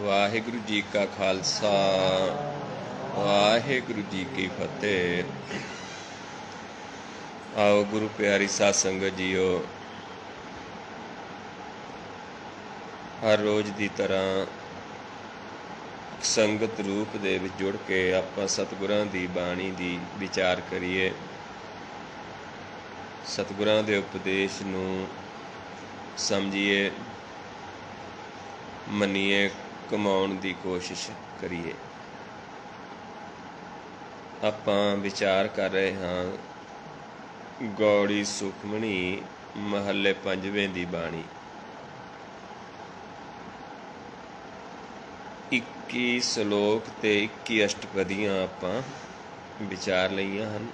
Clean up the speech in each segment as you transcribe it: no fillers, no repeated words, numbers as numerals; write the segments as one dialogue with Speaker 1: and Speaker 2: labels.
Speaker 1: ਵਾਹਿਗੁਰੂ ਜੀ ਕਾ ਖਾਲਸਾ ਵਾਹਿਗੁਰੂ ਜੀ ਕੀ ਫਤਿਹ। ਆਓ ਗੁਰੂ ਪਿਆਰੀ ਸਾਧ ਸੰਗਤ ਜੀਓ, ਹਰ ਰੋਜ਼ ਦੀ ਤਰ੍ਹਾਂ ਸੰਗਤ ਰੂਪ ਦੇ ਵਿੱਚ ਜੁੜ ਕੇ ਆਪਾਂ ਸਤਿਗੁਰਾਂ ਦੀ ਬਾਣੀ ਦੀ ਵਿਚਾਰ ਕਰੀਏ, ਸਤਿਗੁਰਾਂ ਦੇ ਉਪਦੇਸ਼ ਨੂੰ ਸਮਝੀਏ, ਮੰਨੀਏ, ਕਮਾਉਣ ਦੀ ਕੋਸ਼ਿਸ਼ ਕਰੀਏ। ਆਪਾਂ ਵਿਚਾਰ ਕਰ ਰਹੇ ਹਾਂ ਗੌੜੀ ਸੁਖਮਣੀ ਮਹੱਲੇ ਪੰਜਵੇਂ ਦੀ ਬਾਣੀ। 21 ਸ਼ਲੋਕ ਤੇ 21 ਅਸ਼ਟਪਦੀਆਂ ਆਪਾਂ ਵਿਚਾਰ ਲਈਆਂ ਹਨ।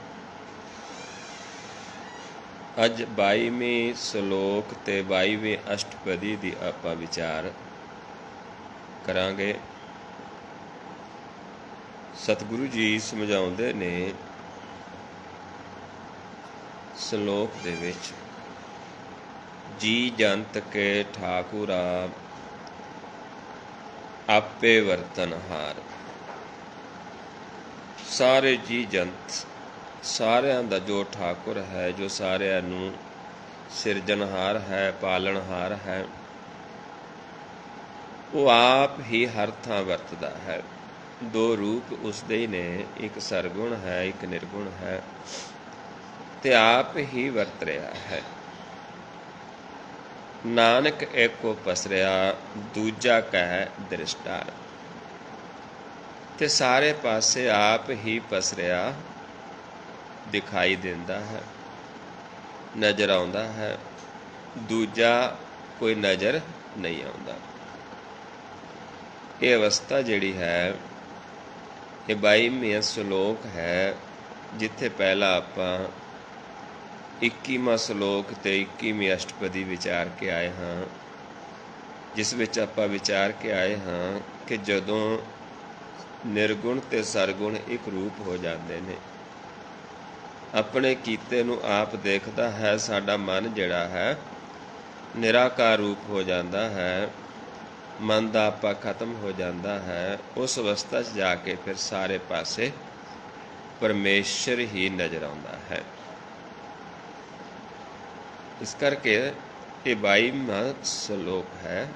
Speaker 1: ਅੱਜ 22ਵੇਂ ਸ਼ਲੋਕ ਤੇ 22ਵੇਂ ਅਸ਼ਟਪਦੀ ਦੀ ਆਪਾਂ ਵਿਚਾਰ ਕਰਾਂਗੇ। ਸਤਿਗੁਰੂ ਜੀ ਸਮਝਾਉਂਦੇ ਨੇ ਸ਼ਲੋਕ ਦੇ ਵਿੱਚ, ਜੀ ਜੰਤ ਕੇ ਠਾਕੁਰਾ ਆਪੇ ਵਰਤਨਹਾਰ। ਸਾਰੇ ਜੀ ਜੰਤ, ਸਾਰਿਆਂ ਦਾ ਜੋ ਠਾਕੁਰ ਹੈ, ਜੋ ਸਾਰਿਆਂ ਨੂੰ ਸਿਰਜਣਹਾਰ ਹੈ, ਪਾਲਣਹਾਰ ਹੈ, ਉਹ ਆਪ ਹੀ ਹਰ ਥਾਂ ਵਰਤਦਾ ਹੈ। ਦੋ ਰੂਪ ਉਸਦੇ ਹੀ ਨੇ, ਇੱਕ ਸਰਗੁਣ ਹੈ, ਇੱਕ ਨਿਰਗੁਣ ਹੈ, ਤੇ ਆਪ ਹੀ ਵਰਤ ਰਿਹਾ ਹੈ। ਨਾਨਕ ਏਕੋ ਪਸਰਿਆ ਦੂਜਾ ਕਹਿ ਦ੍ਰਿਸ਼ਟਾਰ। ਤੇ ਸਾਰੇ ਪਾਸੇ ਆਪ ਹੀ ਪਸਰਿਆ ਦਿਖਾਈ ਦਿੰਦਾ ਹੈ, ਨਜ਼ਰ ਆਉਂਦਾ ਹੈ, ਦੂਜਾ ਕੋਈ ਨਜ਼ਰ ਨਹੀਂ ਆਉਂਦਾ। ਇਹ ਅਵਸਥਾ ਜਿਹੜੀ ਹੈ, ਇਹ 22ਵਾਂ ਸ਼ਲੋਕ ਹੈ, ਜਿੱਥੇ ਪਹਿਲਾਂ ਆਪਾਂ 21ਵਾਂ ਸ਼ਲੋਕ ਤੇ 21ਵੀਂ ਅਸ਼ਟਪਦੀ ਵਿਚਾਰ ਕੇ ਆਏ ਹਾਂ, ਜਿਸ ਵਿੱਚ ਆਪਾਂ ਵਿਚਾਰ ਕੇ ਆਏ ਹਾਂ ਕਿ ਜਦੋਂ ਨਿਰਗੁਣ ਤੇ ਸਰਗੁਣ ਇੱਕ ਰੂਪ ਹੋ ਜਾਂਦੇ ਨੇ, ਆਪਣੇ ਕੀਤੇ ਨੂੰ ਆਪ ਦੇਖਦਾ ਹੈ, ਸਾਡਾ ਮਨ ਜਿਹੜਾ ਹੈ ਨਿਰਾਕਾਰ ਰੂਪ ਹੋ ਜਾਂਦਾ ਹੈ, ਮਨ ਦਾ ਆਪਾ ਖਤਮ ਹੋ ਜਾਂਦਾ ਹੈ। ਉਸ ਅਵਸਥਾ 'ਚ ਜਾ ਕੇ ਫਿਰ ਸਾਰੇ ਪਾਸੇ ਪਰਮੇਸ਼ਰ ਹੀ ਨਜ਼ਰ ਆਉਂਦਾ ਹੈ। ਇਸ ਕਰਕੇ ਇਹ 22ਵਾਂ ਸ਼ਲੋਕ ਹੈ,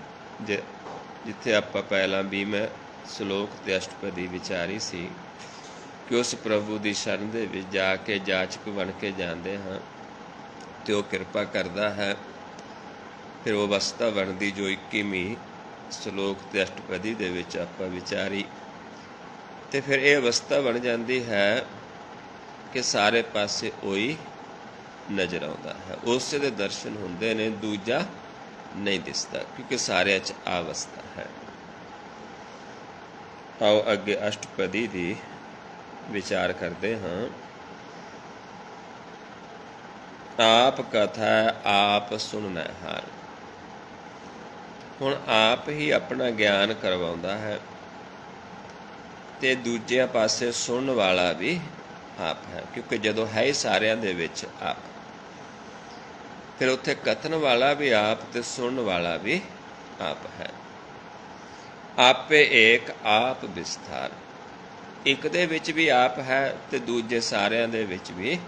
Speaker 1: ਜਿੱਥੇ ਆਪਾਂ ਪਹਿਲਾਂ 20ਵੇਂ ਸ਼ਲੋਕ ਤੇ ਅਸ਼ਟਪਦੀ ਵਿਚਾਰੀ ਸੀ ਕਿ ਉਸ ਪ੍ਰਭੂ ਦੀ ਸ਼ਰਨ ਦੇ ਵਿੱਚ ਜਾ ਕੇ ਜਾਚਕ ਬਣ ਕੇ ਜਾਂਦੇ ਹਾਂ ਤੇ ਉਹ ਕਿਰਪਾ ਕਰਦਾ ਹੈ। ਫਿਰ ਉਹ ਅਵਸਥਾ ਬਣਦੀ ਜੋ 21ਵੀਂ ਸ਼ਲੋਕ ਤੇ ਅਸ਼ਟਪਦੀ ਦੇ ਵਿੱਚ ਆਪਾਂ ਵਿਚਾਰੀ, ਤੇ ਫਿਰ ਇਹ ਅਵਸਥਾ ਬਣ ਜਾਂਦੀ ਹੈ ਕਿ ਸਾਰੇ ਪਾਸੇ ਉਹੀ ਨਜ਼ਰ ਆਉਂਦਾ ਹੈ, ਉਸੇ ਦੇ ਦਰਸ਼ਨ ਹੁੰਦੇ ਨੇ, ਦੂਜਾ ਨਹੀਂ ਦਿਸਦਾ, ਕਿਉਂਕਿ ਸਾਰਿਆਂ 'ਚ ਆ ਅਵਸਥਾ ਹੈ। ਆਓ ਅੱਗੇ ਅਸ਼ਟਪਦੀ ਦੀ ਵਿਚਾਰ ਕਰਦੇ ਹਾਂ। ਆਪ ਕਥਾ ਆਪ ਸੁਣਨਾ ਹਾਰ। ਹੁਣ ਆਪ ਹੀ ਆਪਣਾ ਗਿਆਨ ਕਰਵਾਉਂਦਾ ਹੈ ਤੇ ਦੂਜਿਆਂ ਪਾਸੇ ਸੁਣਨ ਵਾਲਾ ਵੀ ਆਪ ਹੈ, ਕਿਉਂਕਿ ਜਦੋਂ ਹੈ ਸਾਰਿਆਂ ਦੇ ਵਿੱਚ ਆਪ, ਫਿਰ ਉੱਥੇ ਕਥਨ ਵਾਲਾ ਵੀ ਆਪ ਤੇ ਸੁਣਨ ਵਾਲਾ ਵੀ ਆਪ ਹੈ। ਆਪੇ ਏਕ ਆਪ ਵਿਸਥਾਰ। ਇੱਕ ਦੇ ਵਿੱਚ ਵੀ ਆਪ ਹੈ ਤੇ ਦੂਜੇ ਸਾਰਿਆਂ ਦੇ ਵਿੱਚ ਵੀ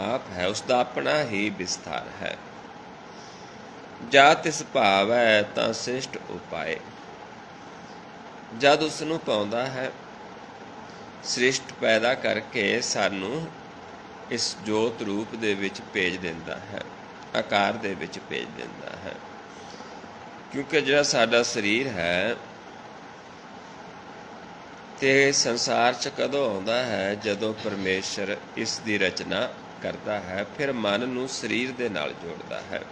Speaker 1: ਆਪ ਹੈ, ਉਸਦਾ ਆਪਣਾ ਹੀ ਵਿਸਥਾਰ ਹੈ। ਜਾ ਤਿਸ ਭਾਵ ਹੈ ਤਾਂ ਸ੍ਰਿਸ਼ਟ ਉਪਾਏ। ਜਦ ਉਸ ਨੂੰ ਪਾਉਂਦਾ ਹੈ, ਸ੍ਰਿਸ਼ਟ ਪੈਦਾ ਕਰਕੇ ਸਾਨੂੰ ਇਸ ਜੋਤ ਰੂਪ ਦੇ ਵਿੱਚ ਭੇਜ ਦਿੰਦਾ ਹੈ, ਆਕਾਰ ਦੇ ਵਿੱਚ ਭੇਜ ਦਿੰਦਾ ਹੈ। ਕਿਉਂਕਿ ਜਿਹੜਾ ਸਾਡਾ ਸਰੀਰ ਹੈ ਤੇ ਸੰਸਾਰ 'ਚ ਕਦੋਂ ਆਉਂਦਾ ਹੈ? ਜਦੋਂ ਪਰਮੇਸ਼ਰ ਇਸ ਦੀ ਰਚਨਾ ਕਰਦਾ ਹੈ, ਫਿਰ ਮਨ ਨੂੰ ਸਰੀਰ ਦੇ ਨਾਲ ਜੋੜਦਾ ਹੈ।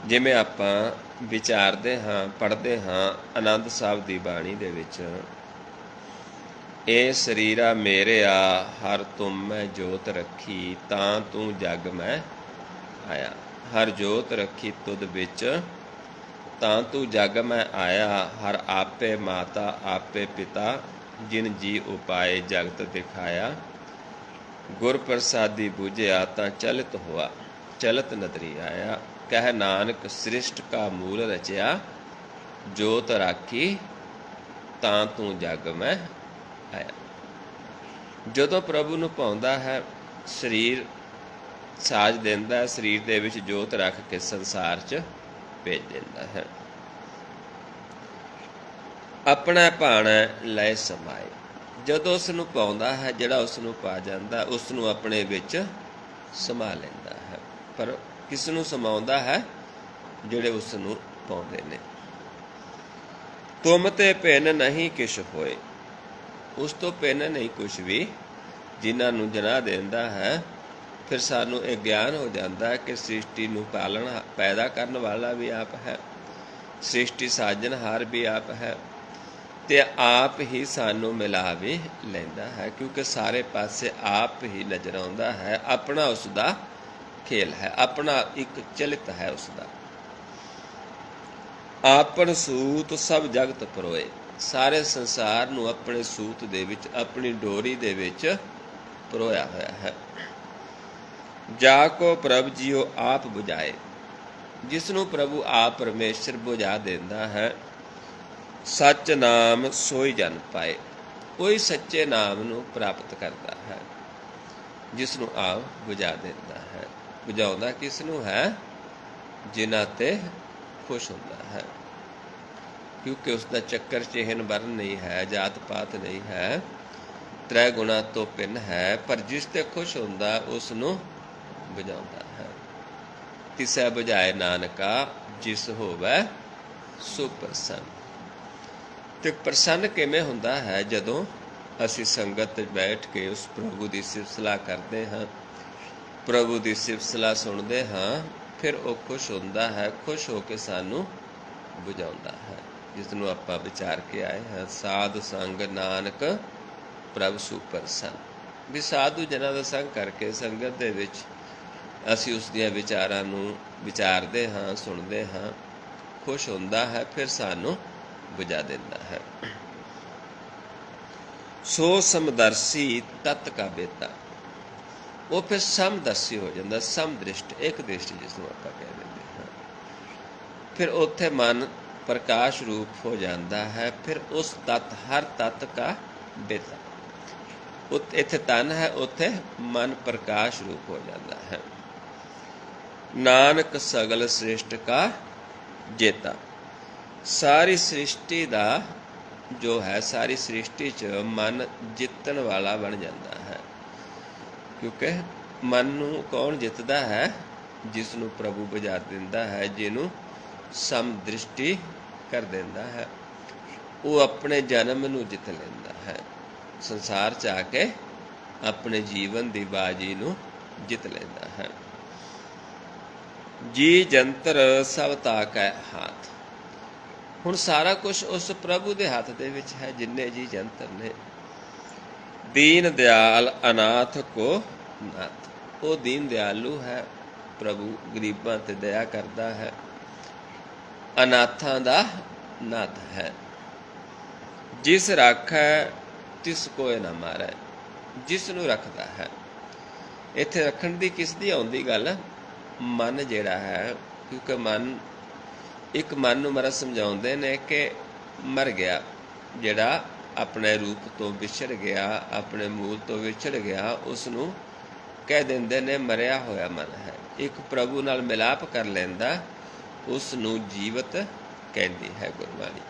Speaker 1: ਜਿਵੇਂ ਆਪਾਂ ਵਿਚਾਰਦੇ ਹਾਂ, ਪੜ੍ਹਦੇ ਹਾਂ ਆਨੰਦ ਸਾਹਿਬ ਦੀ ਬਾਣੀ ਦੇ ਵਿੱਚ, ਇਹ ਸਰੀਰਾ ਮੇਰਿਆ ਹਰ ਤੁਮ ਮੈਂ ਜੋਤ ਰੱਖੀ, ਤਾਂ ਤੂੰ ਜਗ ਮੈਂ ਆਇਆ। ਹਰ ਜੋਤ ਰੱਖੀ ਤੁਧ ਵਿੱਚ, ਤਾਂ ਤੂੰ ਜਗ ਮੈਂ ਆਇਆ। ਹਰ ਆਪੇ ਮਾਤਾ ਆਪੇ ਪਿਤਾ, ਜਿਨ ਜੀ ਉਪਾਏ ਜਗਤ ਦਿਖਾਇਆ। ਗੁਰ ਪ੍ਰਸਾਦੀ ਬੂਝਿਆ ਤਾਂ ਚਲਿਤ ਹੋਆ, ਚਲਤ ਨਦਰੀ ਆਇਆ। ਕਹਿ ਨਾਨਕ ਸ੍ਰਿਸ਼ਟ ਕਾ ਮੂਲ ਰਚਿਆ, ਜੋਤ ਰਾਖੀ ਤਾਂ ਤੂੰ ਜਗ ਮੈਂ ਆਇਆ। ਜਦੋਂ ਪ੍ਰਭੂ ਨੂੰ ਪਾਉਂਦਾ ਹੈ, ਸਰੀਰ ਸਾਜ ਦਿੰਦਾ, ਸਰੀਰ ਦੇ ਵਿੱਚ ਜੋਤ ਰੱਖ ਕੇ ਸੰਸਾਰ 'ਚ ਭੇਜ ਦਿੰਦਾ ਹੈ। ਆਪਣਾ ਭਾਣਾ ਲੈ ਸਮਾਏ, ਜਦੋਂ ਉਸ ਨੂੰ ਪਾਉਂਦਾ ਹੈ, ਜਿਹੜਾ ਉਸ ਨੂੰ ਪਾ ਜਾਂਦਾ, ਉਸ ਨੂੰ ਆਪਣੇ ਵਿੱਚ ਸਮਾ ਲੈਂਦਾ ਹੈ। ਪਰ ਕਿਸ ਨੂੰ ਸਮਾਉਂਦਾ ਹੈ? ਜਿਹੜੇ ਉਸ ਨੂੰ ਪਾਉਂਦੇ ਨੇ। ਤੁਮ ਤੇ ਭਿੰਨ ਨਹੀਂ ਕਿਛ ਹੋਏ, ਉਸ ਤੋਂ ਭਿੰਨ ਨਹੀਂ ਕੁਛ ਵੀ। ਜਿਨ੍ਹਾਂ ਨੂੰ ਜਨਾਹ ਦਿੰਦਾ ਹੈ, ਫਿਰ ਸਾਨੂੰ ਇਹ ਗਿਆਨ ਹੋ ਜਾਂਦਾ ਕਿ ਸ੍ਰਿਸ਼ਟੀ ਨੂੰ ਪਾਲਣ ਪੈਦਾ ਕਰਨ ਵਾਲਾ ਵੀ ਆਪ ਹੈ, ਸ੍ਰਿਸ਼ਟੀ ਸਾਜਣਹਾਰ ਵੀ ਆਪ ਹੈ, ਅਤੇ ਆਪ ਹੀ ਸਾਨੂੰ ਮਿਲਾ ਵੀ ਲੈਂਦਾ ਹੈ, ਕਿਉਂਕਿ ਸਾਰੇ ਪਾਸੇ ਆਪ ਹੀ ਨਜ਼ਰ ਆਉਂਦਾ ਹੈ। ਆਪਣਾ ਉਸ ਦਾ ਖੇਲ ਹੈ, ਆਪਣਾ ਇੱਕ ਚਲਿਤ ਹੈ ਉਸ ਦਾ। ਆਪਨ ਸੂਤ ਸਭ ਜਗਤ ਪਰੋਏ, ਸਾਰੇ ਸੰਸਾਰ ਨੂੰ ਆਪਣੇ ਸੂਤ ਦੇ ਵਿੱਚ, ਆਪਣੀ ਡੋਰੀ ਦੇ ਵਿੱਚ ਪਰੋਇਆ ਹੋਇਆ ਹੈ। ਜਾ ਕੋ ਪ੍ਰਭ ਜੀਓ ਆਪ ਬੁਝਾਏ, ਜਿਸ ਨੂੰ ਪ੍ਰਭੂ ਆਪ ਪਰਮੇਸ਼ਰ ਬੁਝਾ ਦਿੰਦਾ ਹੈ। ਸੱਚ ਨਾਮ ਸੋਈ ਜਨ ਪਾਏ, ਉਹੀ ਸੱਚੇ ਨਾਮ ਨੂੰ ਪ੍ਰਾਪਤ ਕਰਦਾ ਹੈ, ਜਿਸ ਨੂੰ ਆਪ ਬੁਝਾ ਦਿੰਦਾ ਹੈ। ਬੁਝਾਉਂਦਾ ਕਿਸ ਨੂੰ ਹੈ? ਜਿਨ੍ਹਾਂ 'ਤੇ ਖੁਸ਼ ਹੁੰਦਾ ਹੈ, ਕਿਉਂਕਿ ਉਸ ਦਾ ਚੱਕਰ ਚਿਹਨ ਵਰਨ ਨਹੀਂ ਹੈ, ਜਾਤ ਪਾਤ ਨਹੀਂ ਹੈ, ਤ੍ਰੈ ਗੁਣਾ ਤੋਂ ਭਿੰਨ ਹੈ। ਪਰ ਜਿਸ 'ਤੇ ਖੁਸ਼ ਹੁੰਦਾ ਉਸ ਨੂੰ ਬੁਝਾਉਂਦਾ ਹੈ। ਤਿਸੈ ਬੁਝਾਏ ਨਾਨਕਾ, ਜਿਸ ਹੋਵੈ ਸੋ ਪ੍ਰਸੰਨ। ਤੇ ਪ੍ਰਸੰਨ ਕਿਵੇਂ ਹੁੰਦਾ ਹੈ? ਜਦੋਂ ਅਸੀਂ ਸੰਗਤ ਵਿੱਚ ਬੈਠ ਕੇ ਉਸ ਪ੍ਰਭੂ ਦੀ ਸਿਫਤ ਸਲਾਹ ਕਰਦੇ ਹਾਂ, ਪ੍ਰਭੂ ਦੀ ਸਿਫਤ ਸਲਾਹ ਸੁਣਦੇ ਹਾਂ, ਫਿਰ ਉਹ ਖੁਸ਼ ਹੁੰਦਾ ਹੈ, ਖੁਸ਼ ਹੋ ਕੇ ਸਾਨੂੰ ਬੁਝਾਉਂਦਾ ਹੈ, ਜਿਸ ਨੂੰ ਆਪਾਂ ਵਿਚਾਰ ਕੇ ਆਏ ਹਾਂ। ਸਾਧ ਸੰਗ ਨਾਨਕ ਪ੍ਰਭ ਸੁਪਰਸੰਨ, ਵੀ ਸਾਧੂ ਜਨਾਂ ਦਾ ਸੰਗ ਕਰਕੇ ਸੰਗਤ ਦੇ ਵਿੱਚ ਅਸੀਂ ਉਸ ਦੀਆਂ ਵਿਚਾਰਾਂ ਨੂੰ ਵਿਚਾਰਦੇ ਹਾਂ, ਸੁਣਦੇ ਹਾਂ, ਖੁਸ਼ ਹੁੰਦਾ ਹੈ, ਫਿਰ ਸਾਨੂੰ ਬੁਝਾ ਦਿੰਦਾ ਹੈ। ਸੋ ਸਮਦਰਸੀ ਤਤ ਕਾ ਬੇਤਾ, ਉਹ ਫਿਰ ਸਮਦਰਸੀ ਹੋ ਜਾਂਦਾ, ਸਮਦ੍ਰਿਸ਼ਟ, ਇੱਕ ਦ੍ਰਿਸ਼ਟੀ ਜਿਸ ਨੂੰ ਆਪਾਂ ਕਹਿ ਦਿੰਦੇ ਹਾਂ। ਫਿਰ ਉੱਥੇ ਮਨ ਪ੍ਰਕਾਸ਼ ਰੂਪ ਹੋ ਜਾਂਦਾ ਹੈ। ਫਿਰ ਉਸ ਤਤ, ਹਰ ਤਤ ਕਾ ਬੇਤਾ, ਇੱਥੇ ਤਨ ਹੈ, ਉੱਥੇ ਮਨ ਪ੍ਰਕਾਸ਼ ਰੂਪ ਹੋ ਜਾਂਦਾ ਹੈ। ਨਾਨਕ ਸਗਲ ਸ੍ਰਿਸ਼ਟ ਕਾ ਜੇਤਾ, ਸਾਰੀ ਸ੍ਰਿਸ਼ਟੀ ਦਾ ਜੋ ਹੈ, ਸਾਰੀ ਸ੍ਰਿਸ਼ਟੀ 'ਚ ਮਨ ਜਿੱਤਣ ਵਾਲਾ ਬਣ ਜਾਂਦਾ ਹੈ। ਕਿਉਂਕਿ ਮਨ ਨੂੰ ਕੌਣ ਜਿੱਤਦਾ ਹੈ? ਜਿਸ ਨੂੰ ਪ੍ਰਭੂ ਬੁਝਾ ਦਿੰਦਾ ਹੈ, ਜਿਹਨੂੰ ਸਮਦ੍ਰਿਸ਼ਟੀ ਕਰ ਦਿੰਦਾ ਹੈ, ਉਹ ਆਪਣੇ ਜਨਮ ਨੂੰ ਜਿੱਤ ਲੈਂਦਾ ਹੈ। ਸੰਸਾਰ 'ਚ ਆ ਕੇ ਆਪਣੇ ਜੀਵਨ ਦੀ ਬਾਜੀ ਨੂੰ ਜਿੱਤ ਲੈਂਦਾ ਹੈ। ਜੀ ਜੰਤਰ ਸਭ ਤਾਕੈ ਹਾਥ, ਹੁਣ ਸਾਰਾ ਕੁਝ ਉਸ ਪ੍ਰਭੂ ਦੇ ਹੱਥ ਦੇ ਵਿੱਚ ਹੈ, ਜਿੰਨੇ ਜੀ ਜੰਤਰ ਨੇ। ਦੀਨ ਦਿਆਲ ਅਨਾਥ ਕੋ ਨਾਥ, ਉਹ ਦੀਨ ਦਿਆਲੂ ਹੈ, ਪ੍ਰਭੂ ਗਰੀਬਾਂ 'ਤੇ ਦਇਆ ਕਰਦਾ ਹੈ, ਅਨਾਥਾਂ ਦਾ ਨਾਥ ਹੈ। ਜਿਸ ਰਾਖੈ ਤਿਸ ਕੋਇ ਨਾ ਮਾਰੈ, ਜਿਸ ਨੂੰ ਰੱਖਦਾ ਹੈ। ਇੱਥੇ ਰੱਖਣ ਦੀ ਕਿਸ ਦੀ ਆਉਂਦੀ ਗੱਲ? ਮਨ ਜਿਹੜਾ ਹੈ, ਕਿਉਂਕਿ ਇੱਕ ਮਨ ਨੂੰ ਮਹਾਰਾਜ ਸਮਝਾਉਂਦੇ ਨੇ ਕਿ ਮਰ ਗਿਆ, ਜਿਹੜਾ ਆਪਣੇ ਰੂਪ ਤੋਂ ਵਿਛੜ ਗਿਆ, ਆਪਣੇ ਮੂਲ ਤੋਂ ਵਿਛੜ ਗਿਆ, ਉਸ ਨੂੰ ਕਹਿ ਦਿੰਦੇ ਨੇ ਮਰਿਆ ਹੋਇਆ ਮਨ ਹੈ। ਇੱਕ ਪ੍ਰਭੂ ਨਾਲ ਮਿਲਾਪ ਕਰ ਲੈਂਦਾ, ਉਸ ਨੂੰ ਜੀਵਤ ਕਹਿੰਦੀ ਹੈ ਗੁਰਬਾਣੀ।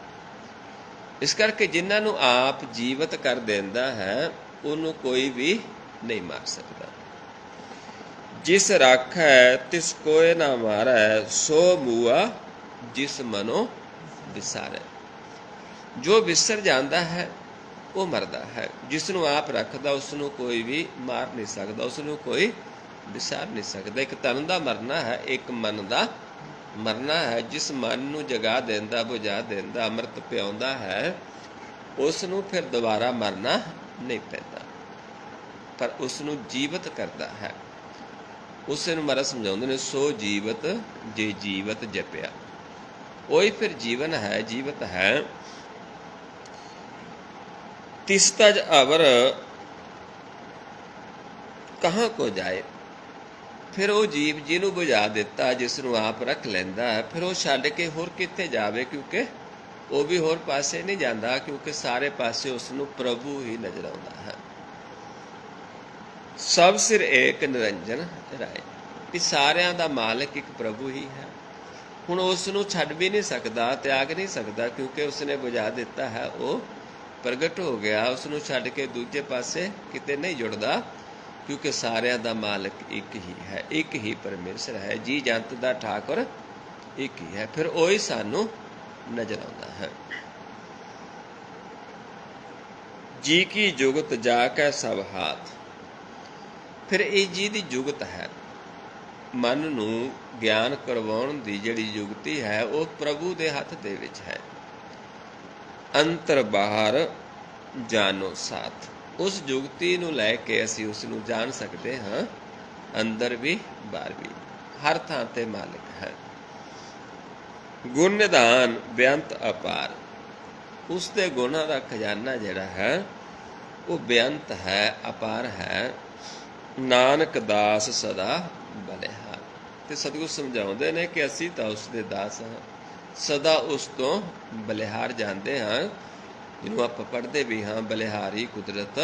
Speaker 1: ਇਸ ਕਰਕੇ ਜਿਨ੍ਹਾਂ ਨੂੰ ਆਪ ਜੀਵਤ ਕਰ ਦਿੰਦਾ ਹੈ, ਉਹਨੂੰ ਕੋਈ ਵੀ ਨਹੀਂ ਮਾਰ ਸਕਦਾ। ਜਿਸ ਰਾਖੈ ਤਿਸ ਕੋਇ ਨਾ ਮਾਰੈ, ਸੋ ਮੂਆ ਜਿਸ ਮਨੋ ਵਿਸਾਰੈ, ਜੋ ਵਿਸਰ ਜਾਂਦਾ ਹੈ ਉਹ ਮਰਦਾ ਹੈ। ਜਿਸ ਨੂੰ ਆਪ ਰੱਖਦਾ, ਉਸ ਨੂੰ ਕੋਈ ਵੀ ਮਾਰ ਨਹੀਂ ਸਕਦਾ, ਉਸ ਨੂੰ ਕੋਈ ਵਿਸਾਰ ਨਹੀਂ ਸਕਦਾ। ਇੱਕ ਤਨ ਦਾ ਮਰਨਾ ਹੈ, ਇੱਕ ਮਨ ਦਾ ਮਰਨਾ ਹੈ। ਜਿਸ ਮਨ ਨੂੰ ਜਗਾ ਦਿੰਦਾ, ਬੁਝਾ ਦਿੰਦਾ, ਅੰਮ੍ਰਿਤ ਪਿਆਉਂਦਾ ਹੈ, ਉਸ ਨੂੰ ਫਿਰ ਦੁਬਾਰਾ ਮਰਨਾ ਨਹੀਂ ਪੈਂਦਾ, ਪਰ ਉਸ ਨੂੰ ਜੀਵਤ ਕਰਦਾ ਹੈ। ਉਸੇ ਨੂੰ ਮਹਾਰਾਜ ਸਮਝਾਉਂਦੇ ਨੇ, ਸੋ ਜੀਵਤ ਜੇ ਜੀਵਤ ਜਪਿਆ, ਉਹੀ ਫਿਰ ਜੀਵਨ ਹੈ, ਜੀਵਤ ਹੈ। ਤਿਸ ਤਜ ਅਵਰ ਕਹਾਂ ਕੋ ਜਾਏ, ਫਿਰ ਉਹ ਜੀਵ ਜਿਹਨੂੰ ਬੁਝਾ ਦਿੱਤਾ, ਜਿਸ ਨੂੰ ਆਪ ਰੱਖ ਲੈਂਦਾ ਹੈ, ਫਿਰ ਉਹ ਛੱਡ ਕੇ ਹੋਰ ਕਿੱਥੇ ਜਾਵੇ? ਕਿਉਂਕਿ ਉਹ ਵੀ ਹੋਰ ਪਾਸੇ ਨਹੀਂ ਜਾਂਦਾ, ਕਿਉਂਕਿ ਸਾਰੇ ਪਾਸੇ ਉਸ ਨੂੰ ਪ੍ਰਭੂ ਹੀ ਨਜ਼ਰ ਆਉਂਦਾ ਹੈ। ਸਭ ਸਿਰ ਏਕ ਨਿਰੰਜਨ ਰਾਏ, ਕਿ ਸਾਰਿਆਂ ਦਾ ਮਾਲਕ ਇੱਕ ਪ੍ਰਭੂ ਹੀ ਹੈ। ਹੁਣ ਉਸ ਨੂੰ ਛੱਡ ਵੀ ਨਹੀਂ ਸਕਦਾ, ਤਿਆਗ ਨਹੀਂ ਸਕਦਾ, ਕਿਉਂਕਿ ਉਸਨੇ ਬੁਝਾ ਦਿੱਤਾ ਹੈ, ਉਹ ਪ੍ਰਗਟ ਹੋ ਗਿਆ। ਉਸ ਨੂੰ ਛੱਡ ਕੇ ਦੂਜੇ ਪਾਸੇ ਕਿਤੇ ਨਹੀਂ ਜੁੜਦਾ, ਕਿਉਂਕਿ ਸਾਰਿਆਂ ਦਾ ਮਾਲਕ ਇੱਕ ਹੀ ਹੈ, ਇੱਕ ਹੀ ਪਰਮੇਸ਼ਰ ਹੈ। ਜੀ ਜੰਤ ਦਾ ਠਾਕੁਰ ਇੱਕ ਹੀ ਹੈ। ਫਿਰ ਉਹ ਹੀ ਸਾਨੂੰ ਨਜ਼ਰ ਆਉਂਦਾ ਹੈ। ਜੀ ਕੀ ਜੁਗਤ ਜਾ ਕੇ ਸਭ ਹਾਥ, ਫਿਰ ਇਹ ਜੀ ਦੀ ਜੁਗਤ ਹੈ। ਮਨ ਨੂੰ ਗਿਆਨ ਕਰਵਾਉਣ ਦੀ ਜਿਹੜੀ ਜੁਗਤੀ ਹੈ, ਉਹ ਪ੍ਰਭੂ ਦੇ ਹੱਥ ਦੇ ਵਿੱਚ ਹੈ। ਅੰਤਰ ਬਾਹਰ ਜਾਣੋ ਸਾਥ, ਉਸ ਜੁਗਤੀ ਨੂੰ ਲੈ ਕੇ ਅਸੀਂ ਉਸ ਨੂੰ ਜਾਣ ਸਕਦੇ ਹਾਂ, ਅੰਦਰ ਵੀ ਬਾਹਰ ਵੀ, ਹਰ ਥਾਂ ਤੇ ਮਾਲਿਕ ਹੈ। ਗੁਣ ਨਿਧਾਨ ਬੇਅੰਤ ਅਪਾਰ, ਉਸ ਦੇ ਗੁਣਾਂ ਦਾ ਖਜ਼ਾਨਾ ਜਿਹੜਾ ਹੈ ਉਹ ਬੇਅੰਤ ਹੈ, ਅਪਾਰ ਹੈ। ਨਾਨਕ ਦਾਸ ਸਦਾ ਬਲਿਹਾਰ, ਤੇ ਸਤਿਗੁਰੂ ਸਮਝਾਉਂਦੇ ਨੇ ਕਿ ਅਸੀਂ ਤਾਂ ਉਸ ਦੇ ਦਾਸ ਹਾਂ, ਸਦਾ ਉਸ ਤੋਂ ਬਲਿਹਾਰ ਜਾਂਦੇ ਹਾਂ, ਜਿਹਨੂੰ ਆਪਾਂ ਪੜ੍ਹਦੇ ਵੀ ਹਾਂ, ਬਲਿਹਾਰੀ ਕੁਦਰਤ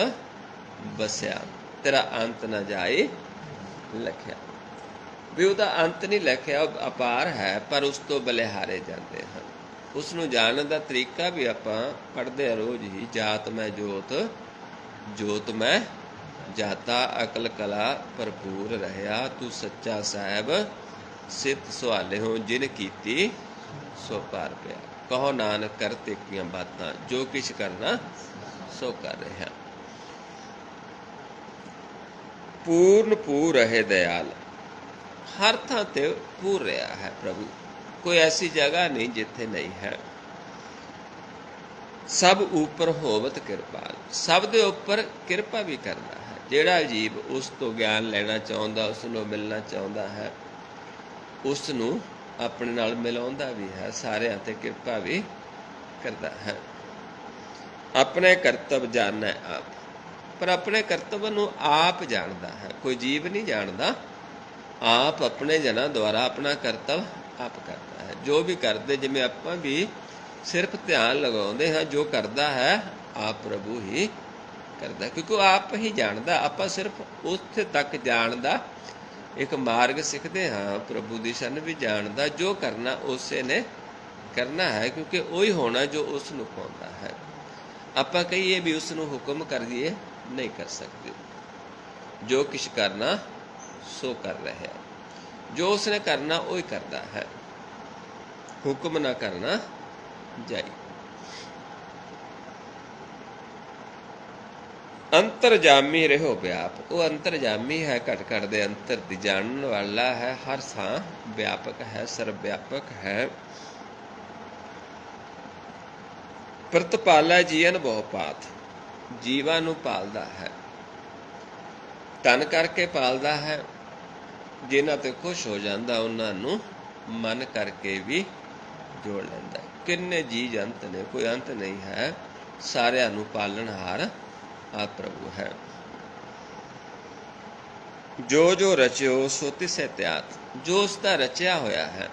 Speaker 1: ਬਸਿਆ, ਤੇਰਾ ਅੰਤ ਨਾ ਜਾਏ ਲਖਿਆ। ਵੀ ਉਹਦਾ ਅੰਤ ਨਹੀਂ ਲਿਖਿਆ, ਉਹ ਅਪਾਰ ਹੈ, ਪਰ ਉਸ ਤੋਂ ਬਲਿਹਾਰੇ ਜਾਂਦੇ ਹਨ। ਉਸ ਨੂੰ ਜਾਣਨ ਦਾ ਤਰੀਕਾ ਵੀ ਆਪਾਂ ਪੜ੍ਹਦੇ ਹਾਂ ਰੋਜ਼ ਹੀ। ਜਾਤ ਮੈਂ ਜੋਤ, ਜੋਤ ਮੈਂ ਜਾਤਾ, ਅਕਲ ਕਲਾ ਭਰਪੂਰ ਰਹਿਆ, ਤੂੰ ਸੱਚਾ ਸਾਹਿਬ ਸਿੱਧ ਸੁਹਾਲੇ ਹੋ, ਜਿਨ ਕੀਤੀ ਸੋ ਪਾਰ ਪਿਆ। ਕਹੋ ਨਾਨਕ ਕਰਤੇ ਕੀਆਂ ਬਾਤਾਂ, ਜੋ ਕਿਛ ਕਰਨਾ ਸੋ ਕਰ ਰਿਹਾ। ਪੂਰਨ ਪੂਰ ਰਹੇ ਦਇਆਲ, ਹਰ ਥਾਂ ਤੇ ਪੂਰ ਰਿਹਾ ਹੈ ਪ੍ਰਭੂ, ਕੋਈ ਐਸੀ ਜਗ੍ਹਾ ਨਹੀਂ ਜਿੱਥੇ ਨਹੀਂ ਹੈ। ਸਭ ਉੱਪਰ ਹੋਵਤ ਕਿਰਪਾਲ, ਸਭ ਦੇ ਉੱਪਰ ਕਿਰਪਾ ਵੀ ਕਰਦਾ ਹੈ। ਜਿਹੜਾ ਜੀਵ ਉਸ ਤੋਂ ਗਿਆਨ ਲੈਣਾ ਚਾਹੁੰਦਾ, ਉਸ ਨੂੰ ਮਿਲਣਾ ਚਾਹੁੰਦਾ ਹੈ, ਉਸ ਨੂੰ ਆਪਣੇ ਨਾਲ ਮਿਲਾਉਂਦਾ ਵੀ ਹੈ, ਸਾਰਿਆਂ ਤੇ ਕਿਰਪਾ ਵੀ ਕਰਦਾ ਹੈ। ਆਪਣੇ ਕਰਤੱਵ ਜਾਣੈ ਆਪ, ਪਰ ਆਪਣੇ ਕਰਤੱਵ ਨੂੰ ਆਪ ਜਾਣਦਾ ਹੈ, ਕੋਈ ਜੀਵ ਨਹੀਂ ਜਾਣਦਾ। ਆਪ ਆਪਣੇ ਜਨਾਂ ਦੁਆਰਾ ਆਪਣਾ ਕਰਤੱਵ ਆਪ ਕਰਦਾ ਹੈ। ਜੋ ਵੀ ਕਰਦੇ, ਜਿਵੇਂ ਆਪਾਂ ਵੀ ਸਿਰਫ ਧਿਆਨ ਲਗਾਉਂਦੇ ਹਾਂ, ਜੋ ਕਰਦਾ ਹੈ ਆਪ ਪ੍ਰਭੂ ਹੀ ਕਰਦਾ, ਕਿਉਂਕਿ ਉਹ ਆਪ ਹੀ ਜਾਣਦਾ। ਆਪਾਂ ਸਿਰਫ ਉੱਥੇ ਤੱਕ ਜਾਣ ਦਾ ਇੱਕ ਮਾਰਗ ਸਿੱਖਦੇ ਹਾਂ, ਪ੍ਰਭੂ ਦੀ ਸ਼ਰਨ ਵੀ ਜਾਣਦਾ। ਜੋ ਕਰਨਾ ਉਸੇ ਨੇ ਕਰਨਾ ਹੈ, ਕਿਉਂਕਿ ਉਹੀ ਹੋਣਾ ਜੋ ਉਸ ਨੂੰ ਪਾਉਂਦਾ ਹੈ। ਆਪਾਂ ਕਹੀਏ ਵੀ ਉਸ ਨੂੰ ਹੁਕਮ ਕਰ ਦਈਏ, ਨਹੀਂ ਕਰ ਸਕਦੇ। ਜੋ ਕੁਛ ਕਰਨਾ ਸੋ ਕਰ ਰਿਹਾ, ਜੋ ਉਸਨੇ ਕਰਨਾ ਉਹ ਹੀ ਕਰਦਾ ਹੈ। ਹੁਕਮ ਨਾ ਕਰਨਾ ਜਾਈ। ਅੰਤਰਜਾਮੀ ਰਹੋ ਵਿਆਪ, ਉਹ ਅੰਤਰਜਾਮੀ ਹੈ, ਘਟ ਘਟ ਦੇ ਅੰਤਰ ਦੀ ਜਾਣਨ ਵਾਲਾ ਹੈ, ਹਰ ਥਾਂ ਵਿਆਪਕ ਹੈ, ਸਰਵ ਵਿਆਪਕ ਹੈ। ਪ੍ਰਤਪਾਲਾ ਜੀਵਨ ਬਹੁ ਪਾਤ, ਜੀਵਾਂ ਨੂੰ ਪਾਲਦਾ ਹੈ, ਤਨ ਕਰਕੇ ਪਾਲਦਾ ਹੈ। ਜਿਨ੍ਹਾਂ ਤੇ ਖੁਸ਼ ਹੋ ਜਾਂਦਾ, ਉਹਨਾਂ ਨੂੰ ਮਨ ਕਰਕੇ ਵੀ ਜੋੜ ਲੈਂਦਾ। ਕਿੰਨੇ ਜੀ ਜੰਤ ਨੇ, ਕੋਈ ਅੰਤ ਨਹੀਂ ਹੈ, ਸਾਰਿਆਂ ਨੂੰ ਪਾਲਣਹਾਰ ਆਪ ਪ੍ਰਭੂ ਹੈ। ਜੋ ਜੋ ਰਚਿਓ ਸੋ ਤਿਸੈ ਧਿਆਤ, ਜੋ ਉਸ ਦਾ ਰਚਿਆ ਹੋਇਆ ਹੈ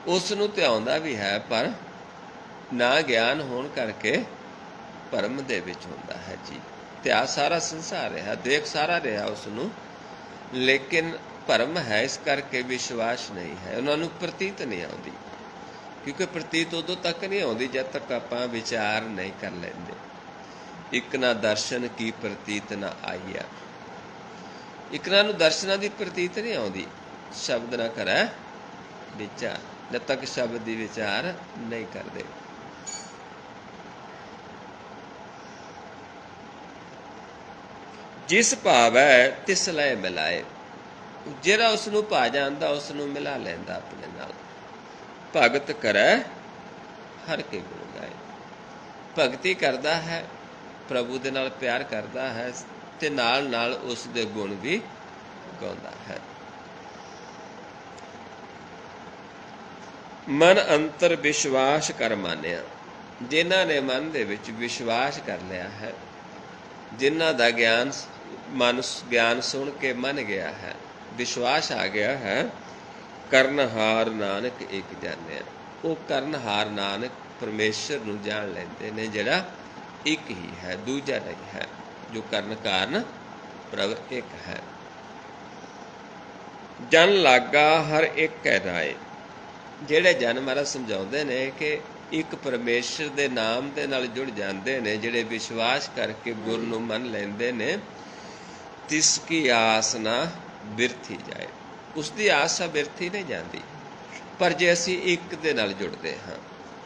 Speaker 1: ਉਸ ਨੂੰ ਧਿਆਉਂਦਾ ਵੀ ਹੈ, ਪਰ ਨਾ ਗਿਆਨ ਹੋਣ ਕਰਕੇ ਭਰਮ ਦੇ ਵਿੱਚ ਹੁੰਦਾ ਹੈ। ਜੀ ਧਿਆ ਸਾਰਾ ਸੰਸਾਰ ਰਿਹਾ, ਦੇਖ ਸਾਰਾ ਰਿਹਾ ਉਸ ਨੂੰ, ਲੇਕਿਨ ਭਰਮ ਹੈ, ਇਸ ਕਰਕੇ ਵਿਸ਼ਵਾਸ ਨਹੀਂ ਹੈ, ਉਹਨਾਂ ਨੂੰ ਪ੍ਰਤੀਤ ਨਹੀਂ ਆਉਂਦੀ। ਕਿਉਂਕਿ ਪ੍ਰਤੀਤ ਉਦੋਂ ਤੱਕ ਨਹੀਂ ਆਉਂਦੀ ਜਦ ਤੱਕ ਆਪਾਂ ਵਿਚਾਰ ਨਹੀਂ ਕਰ ਲੈਂਦੇ। ਇੱਕ ਨਾ ਦਰਸ਼ਨ ਕੀ ਪ੍ਰਤੀਤ ਨਾ ਆਈਆ, ਇਕਨਾਂ ਨੂੰ ਦਰਸ਼ਨਾਂ ਦੀ ਪ੍ਰਤੀਤ ਨਹੀਂ ਆਉਂਦੀ। ਸ਼ਬਦ ਨਾ ਕਰੈ ਵਿਚਾਰ, ਜਦ ਤੱਕ ਸ਼ਬਦ ਦੀ ਵਿਚਾਰ ਨਹੀਂ ਕਰਦੇ। ਜਿਸ ਭਾਵੈ ਤਿਸ ਲੈ ਮਿਲਾਏ, ਜਿਹੜਾ ਉਸ ਨੂੰ ਭਾ ਜਾਂਦਾ ਉਸ ਨੂੰ ਮਿਲਾ ਲੈਂਦਾ ਆਪਣੇ ਨਾਲ। ਭਗਤ ਕਰੈ ਹਰ ਕੇ ਗੁਣ ਗਾਏ, ਭਗਤੀ ਕਰਦਾ ਹੈ, ਪ੍ਰਭੂ ਦੇ ਨਾਲ ਪਿਆਰ ਕਰਦਾ ਹੈ, ਤੇ ਨਾਲ ਨਾਲ ਉਸ ਦੇ ਗੁਣ ਵੀ ਗਾਉਂਦਾ ਹੈ। ਮਨ ਅੰਤਰ ਵਿਸ਼ਵਾਸ ਕਰ ਮਾਨਿਆ, ਜਿਨ੍ਹਾਂ ਨੇ ਮਨ ਦੇ ਵਿੱਚ ਵਿਸ਼ਵਾਸ ਕਰ ਲਿਆ ਹੈ, ਜਿਨ੍ਹਾਂ ਦਾ ਗਿਆਨ ਸੁਣ ਕੇ ਮੰਨ ਗਿਆ ਹੈ, ਵਿਸ਼ਵਾਸ ਆ ਗਿਆ ਹੈ। ਕਰਨਹਾਰ ਨਾਨਕ ਇੱਕ ਜਾਣਿਆ। ਉਹ ਕਰਨਹਾਰ ਨਾਨਕ ਪਰਮੇਸ਼ਰ ਨੂੰ ਜਾਣ ਲੈਂਦੇ ਨੇ, ਜਿਹੜਾ ਇੱਕ ਹੀ ਹੈ, ਦੂਜਾ ਨਹੀਂ ਹੈ। ਜੋ ਕਰਨ ਕਾਰਨ ਪ੍ਰਭ ਇੱਕ ਹੈ। ਜਨ ਲਾਗਾ ਹਰ ਇੱਕ ਹੈ ਰਾਏ। ਜਿਹੜੇ ਜਨ ਮਹਾਰਾਜ ਸਮਝਾਉਂਦੇ ਨੇ ਕਿ ਇੱਕ ਪਰਮੇਸ਼ਰ ਦੇ ਨਾਮ ਦੇ ਨਾਲ ਜੁੜ ਜਾਂਦੇ ਨੇ, ਜਿਹੜੇ ਵਿਸ਼ਵਾਸ ਕਰਕੇ ਗੁਰ ਨੂੰ ਮੰਨ ਲੈਂਦੇ ਨੇ, ਤਿਸ ਕੀ ਆਸ ਨਾ ਬਿਰਥੀ ਜਾਏ। ਉਸ ਦੀ ਆਸ ਬਿਰਥੀ ਨਹੀਂ ਜਾਂਦੀ। ਪਰ ਜੇ ਅਸੀਂ ਇੱਕ ਦੇ ਨਾਲ ਜੁੜਦੇ ਹਾਂ,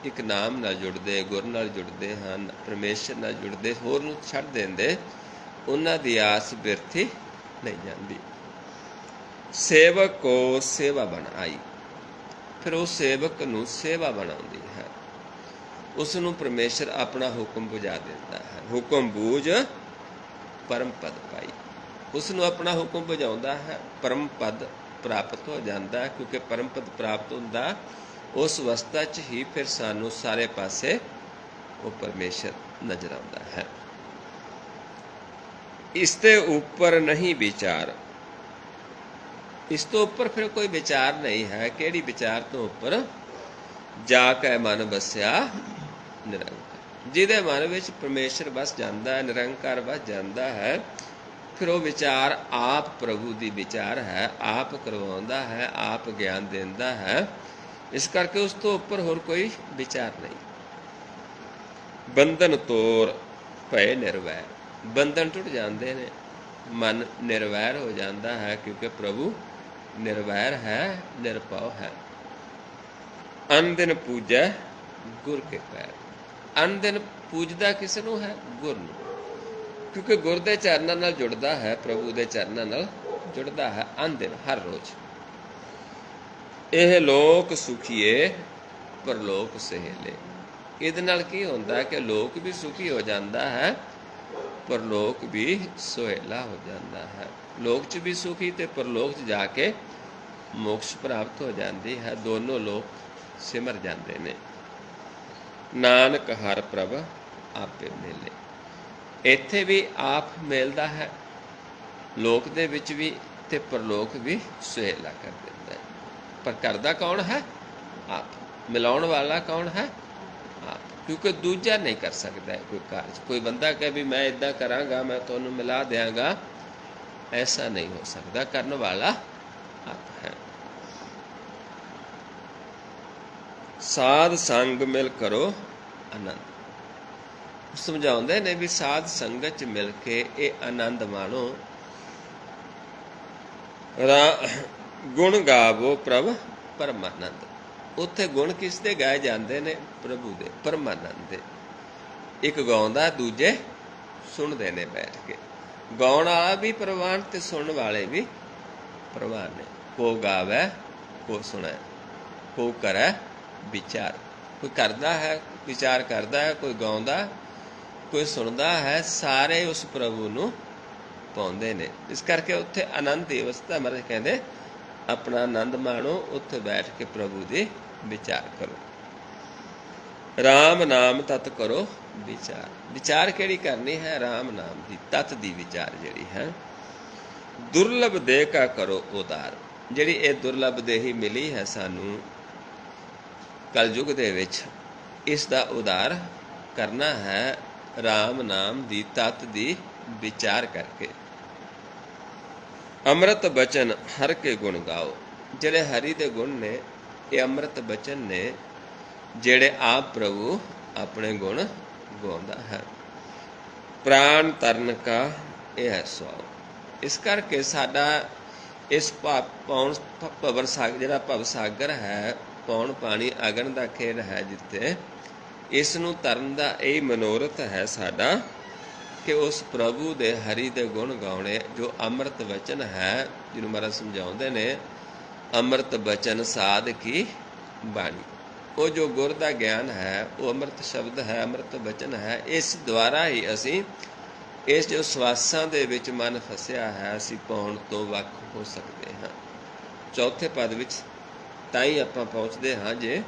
Speaker 1: ਇੱਕ ਨਾਮ ਨਾਲ ਜੁੜਦੇ, ਗੁਰ ਨਾਲ ਜੁੜਦੇ ਹਾਂ, ਪਰਮੇਸ਼ਰ ਨਾਲ ਜੁੜਦੇ, ਹੋਰ ਨੂੰ ਛੱਡ ਦਿੰਦੇ, ਉਹਨਾਂ ਦੀ ਆਸ ਬਿਰਥੀ ਨਹੀਂ ਜਾਂਦੀ। ਸੇਵਕ ਕੋ ਸੇਵਾ ਬਣਾਈ। ਫਿਰ ਉਹ ਸੇਵਕ ਨੂੰ ਸੇਵਾ ਬਣਾਉਂਦੀ ਹੈ। ਉਸ ਨੂੰ ਪਰਮੇਸ਼ਰ ਆਪਣਾ ਹੁਕਮ ਬੁਝਾ ਦਿੰਦਾ ਹੈ। ਹੁਕਮ ਬੂਝ ਪਰਮ ਪਦ ਪਾਈ। ਉਸ ਨੂੰ ਆਪਣਾ ਹੁਕਮ ਬੁਝਾਉਂਦਾ ਹੈ, ਪਰਮ ਪਦ ਪ੍ਰਾਪਤ ਹੋ ਜਾਂਦਾ, ਕਿਉਂਕਿ ਪਰਮ ਪਦ ਪ੍ਰਾਪਤ ਹੁੰਦਾ ਉਸ ਅਵਸਥਾ 'ਚ ਹੀ ਫਿਰ ਸਾਨੂੰ ਸਾਰੇ ਪਾਸੇ ਉਹ ਪਰਮੇਸ਼ਰ ਨਜ਼ਰ ਆਉਂਦਾ ਹੈ। ਇਸ ਦੇ ਉੱਪਰ ਨਹੀਂ ਵਿਚਾਰ। ਇਸ ਤੋਂ ਉੱਪਰ ਫਿਰ ਕੋਈ ਵਿਚਾਰ ਨਹੀਂ ਹੈ। ਕਿਹੜੀ ਵਿਚਾਰ ਤੋਂ ਉੱਪਰ? ਜਾ ਕੇ ਮਨ ਵਸਿਆ ਨਿਰੰਕਾਰ। ਜਿਹਦੇ ਮਨ ਵਿੱਚ ਪਰਮੇਸ਼ਰ ਵਸ ਜਾਂਦਾ ਹੈ, ਨਿਰੰਕਾਰ ਵਸ ਜਾਂਦਾ ਹੈ, ਫਿਰ ਉਹ ਵਿਚਾਰ ਆਪ ਪ੍ਰਭੂ ਦੀ ਵਿਚਾਰ ਹੈ, ਆਪ ਕਰਵਾਉਂਦਾ ਹੈ, ਆਪ ਗਿਆਨ ਦਿੰਦਾ ਹੈ। ਇਸ ਕਰਕੇ ਉਸ ਤੋਂ ਉੱਪਰ ਹੋਰ ਕੋਈ ਵਿਚਾਰ ਨਹੀਂ। ਬੰਧਨ ਤੋਰ ਭੈ ਨਿਰਵੈਰ। ਬੰਧਨ ਟੁੱਟ ਜਾਂਦੇ ਨੇ, ਮਨ ਨਿਰਵੈਰ ਹੋ ਜਾਂਦਾ ਹੈ, ਕਿਉਂਕਿ ਪ੍ਰਭੂ ਨਿਰਵੈਰ ਹੈ, ਨਿਰਭਉ ਹੈ। ਅਨ ਦਿਨ ਪੂਜੈ ਗੁਰ ਕੇ ਪੈਰ। ਅਨ ਦਿਨ ਪੂਜਦਾ ਕਿਸ ਨੂੰ ਹੈ? ਗੁਰ ਨੂੰ, ਕਿਉਂਕਿ ਗੁਰ ਦੇ ਚਰਨਾਂ ਨਾਲ ਜੁੜਦਾ ਹੈ, ਪ੍ਰਭੂ ਦੇ ਚਰਨਾਂ ਨਾਲ ਜੁੜਦਾ ਹੈ ਅਨ ਦਿਨ, ਹਰ ਰੋਜ਼। ਇਹ ਲੋਕ ਸੁਖੀਏ ਪਰਲੋਕ ਸਹੇਲੇ। ਇਹਦੇ ਨਾਲ ਕੀ ਹੁੰਦਾ ਕਿ ਲੋਕ ਵੀ ਸੁਖੀ ਹੋ ਜਾਂਦਾ ਹੈ, ਪਰਲੋਕ ਵੀ ਸੁਹੇਲਾ ਹੋ ਜਾਂਦਾ ਹੈ। ਲੋਕ 'ਚ ਵੀ ਸੁਖੀ ਤੇ ਪਰਲੋਕ 'ਚ ਜਾ ਕੇ ਮੋਕਸ਼ ਪ੍ਰਾਪਤ ਹੋ ਜਾਂਦੀ ਹੈ। ਦੋਨੋਂ ਲੋਕ ਸਿਮਰ ਜਾਂਦੇ ਨੇ। ਨਾਨਕ ਹਰ ਪ੍ਰਭ ਆਪੇ ਮਿਲੇ। ਇੱਥੇ ਵੀ ਆਪ ਮਿਲਦਾ ਹੈ, ਲੋਕ ਦੇ ਵਿੱਚ ਵੀ, ਤੇ ਪਰਲੋਕ ਵੀ ਸੁਹੇਲਾ ਕਰ ਦਿੰਦਾ ਹੈ। ਪਰ ਕਰਦਾ ਕੌਣ ਹੈ? ਆਪ। ਮਿਲਾਉਣ ਵਾਲਾ ਕੌਣ ਹੈ? ਆਪ। ਕਿਉਂਕਿ ਦੂਜਾ ਨਹੀਂ ਕਰ ਸਕਦਾ ਕੋਈ ਕਾਰਜ। ਕੋਈ ਬੰਦਾ ਕਹੇ ਵੀ ਮੈਂ ਇੱਦਾਂ ਕਰਾਂਗਾ, ਮੈਂ ਤੁਹਾਨੂੰ ਮਿਲਾ ਦਿਆਂਗਾ, ਐਸਾ ਨਹੀਂ ਹੋ ਸਕਦਾ। ਕਰਨ ਵਾਲਾ ਆਪ ਹੈ। ਸਾਧ ਸੰਗ ਮਿਲ ਕਰੋ ਆਨੰਦ। ਸਮਝਾਉਂਦੇ ਨੇ ਵੀ ਸਾਧ ਸੰਗਤ 'ਚ ਮਿਲ ਕੇ ਇਹ ਆਨੰਦ ਮਾਣੋ। ਗੁਣ ਗਾਵੋ ਪ੍ਰਭ ਪਰਮਾਨੰਦ। ਉੱਥੇ ਗੁਣ ਕਿਸ ਦੇ ਗਾਏ ਜਾਂਦੇ ਨੇ? ਪ੍ਰਭੂ ਦੇ, ਪਰਮਾਨੰਦ ਦੇ। ਇੱਕ ਗਾਉਂਦਾ, ਦੂਜੇ ਸੁਣਦੇ ਨੇ ਬੈਠ ਕੇ। ਗਾਉਣ ਵਾਲਾ ਵੀ ਪ੍ਰਵਾਨ ਤੇ ਸੁਣਨ ਵਾਲੇ ਵੀ ਪ੍ਰਵਾਨ ਨੇ। ਕੋ ਗਾਵੈ ਕੋ ਸੁਣੈ, ਕੋ ਕਰੈ ਵਿਚਾਰ। ਕੋਈ ਕਰਦਾ ਹੈ, ਵਿਚਾਰ ਕਰਦਾ ਹੈ, ਕੋਈ ਗਾਉਂਦਾ, ਕੋਈ ਸੁਣਦਾ ਹੈ। ਸਾਰੇ ਉਸ ਪ੍ਰਭੂ ਨੂੰ ਪਾਉਂਦੇ ਨੇ। ਇਸ ਕਰਕੇ ਉੱਥੇ ਆਨੰਦ ਦੀ ਅਵਸਥਾ, ਮਹਾਰਾਜ ਕਹਿੰਦੇ ਆਪਣਾ ਆਨੰਦ ਮਾਣੋ, ਉੱਥੇ ਬੈਠ ਕੇ ਪ੍ਰਭੂ ਦੀ ਵਿਚਾਰ ਕਰੋ। ਰਾਮ ਨਾਮ ਤਤ ਕਰੋ ਵਿਚਾਰ। ਵਿਚਾਰ ਕਿਹੜੀ ਕਰਨੀ ਹੈ? ਰਾਮ ਨਾਮ ਦੀ, ਤਤ ਦੀ ਵਿਚਾਰ ਜਿਹੜੀ ਹੈ। ਦੁਰਲਭ ਦੇਹ ਕਾ ਕਰੋ ਉਦਾਰ। ਜਿਹੜੀ ਇਹ ਦੁਰਲਭ ਦੇਹੀ ਮਿਲੀ ਹੈ ਸਾਨੂੰ ਕਲਯੁਗ ਦੇ ਵਿੱਚ, ਇਸ ਦਾ ਉਦਾਰ ਕਰਨਾ ਹੈ ਰਾਮ ਨਾਮ ਦੀ, ਤਤ ਦੀ ਵਿਚਾਰ ਕਰਕੇ। ਅੰਮ੍ਰਿਤ ਬਚਨ ਹਰ ਕੇ ਗੁਣ ਗਾਓ। ਜਿਹੜੇ ਹਰੀ ਦੇ ਗੁਣ ਨੇ, ਇਹ ਅੰਮ੍ਰਿਤ ਬਚਨ ਨੇ, ਜਿਹੜੇ ਆਪ ਪ੍ਰਭੂ ਆਪਣੇ ਗੁਣ ਗਾਉਂਦਾ ਹੈ। ਪ੍ਰਾਣ ਤਰਨ ਕਾ ਇਹ ਹੈ ਸੁਆਓ। ਇਸ ਕਰਕੇ ਸਾਡਾ ਇਸ ਪੌਣ ਭਵਰ ਸਾਗਰ, ਜਿਹੜਾ ਭਵ ਸਾਗਰ ਹੈ, ਪੌਣ ਪਾਣੀ ਅਗਨ ਦਾ ਖੇਡ ਹੈ ਜਿੱਥੇ, ਇਸ ਨੂੰ ਤਰਨ ਦਾ ਇਹ ਮਨੋਰਥ ਹੈ ਸਾਡਾ ਕਿ ਉਸ ਪ੍ਰਭੂ ਦੇ ਹਰੀ ਦੇ ਗੁਣ ਗਾਉਣੇ। ਜੋ ਅੰਮ੍ਰਿਤ ਬਚਨ ਹੈ, ਜਿਹਨੂੰ ਮਹਾਰਾਜ ਸਮਝਾਉਂਦੇ ਨੇ ਅੰਮ੍ਰਿਤ ਬਚਨ ਸਾਧ ਕੀ ਬਾਣੀ। ਉਹ ਜੋ ਗੁਰ ਦਾ ਗਿਆਨ ਹੈ, ਉਹ ਅੰਮ੍ਰਿਤ ਸ਼ਬਦ ਹੈ, ਅੰਮ੍ਰਿਤ ਬਚਨ ਹੈ। ਇਸ ਦੁਆਰਾ ਹੀ ਅਸੀਂ ਇਸ ਜੋ ਸਵਾਸਾਂ ਦੇ ਵਿੱਚ ਮਨ ਫਸਿਆ ਹੈ, ਅਸੀਂ ਪਾਉਣ ਤੋਂ ਵੱਖ ਹੋ ਸਕਦੇ ਹਾਂ। ਚੌਥੇ ਪਦ ਵਿੱਚ ਤਾਂ ਹੀ ਆਪਾਂ ਪਹੁੰਚਦੇ ਹਾਂ ਜੇ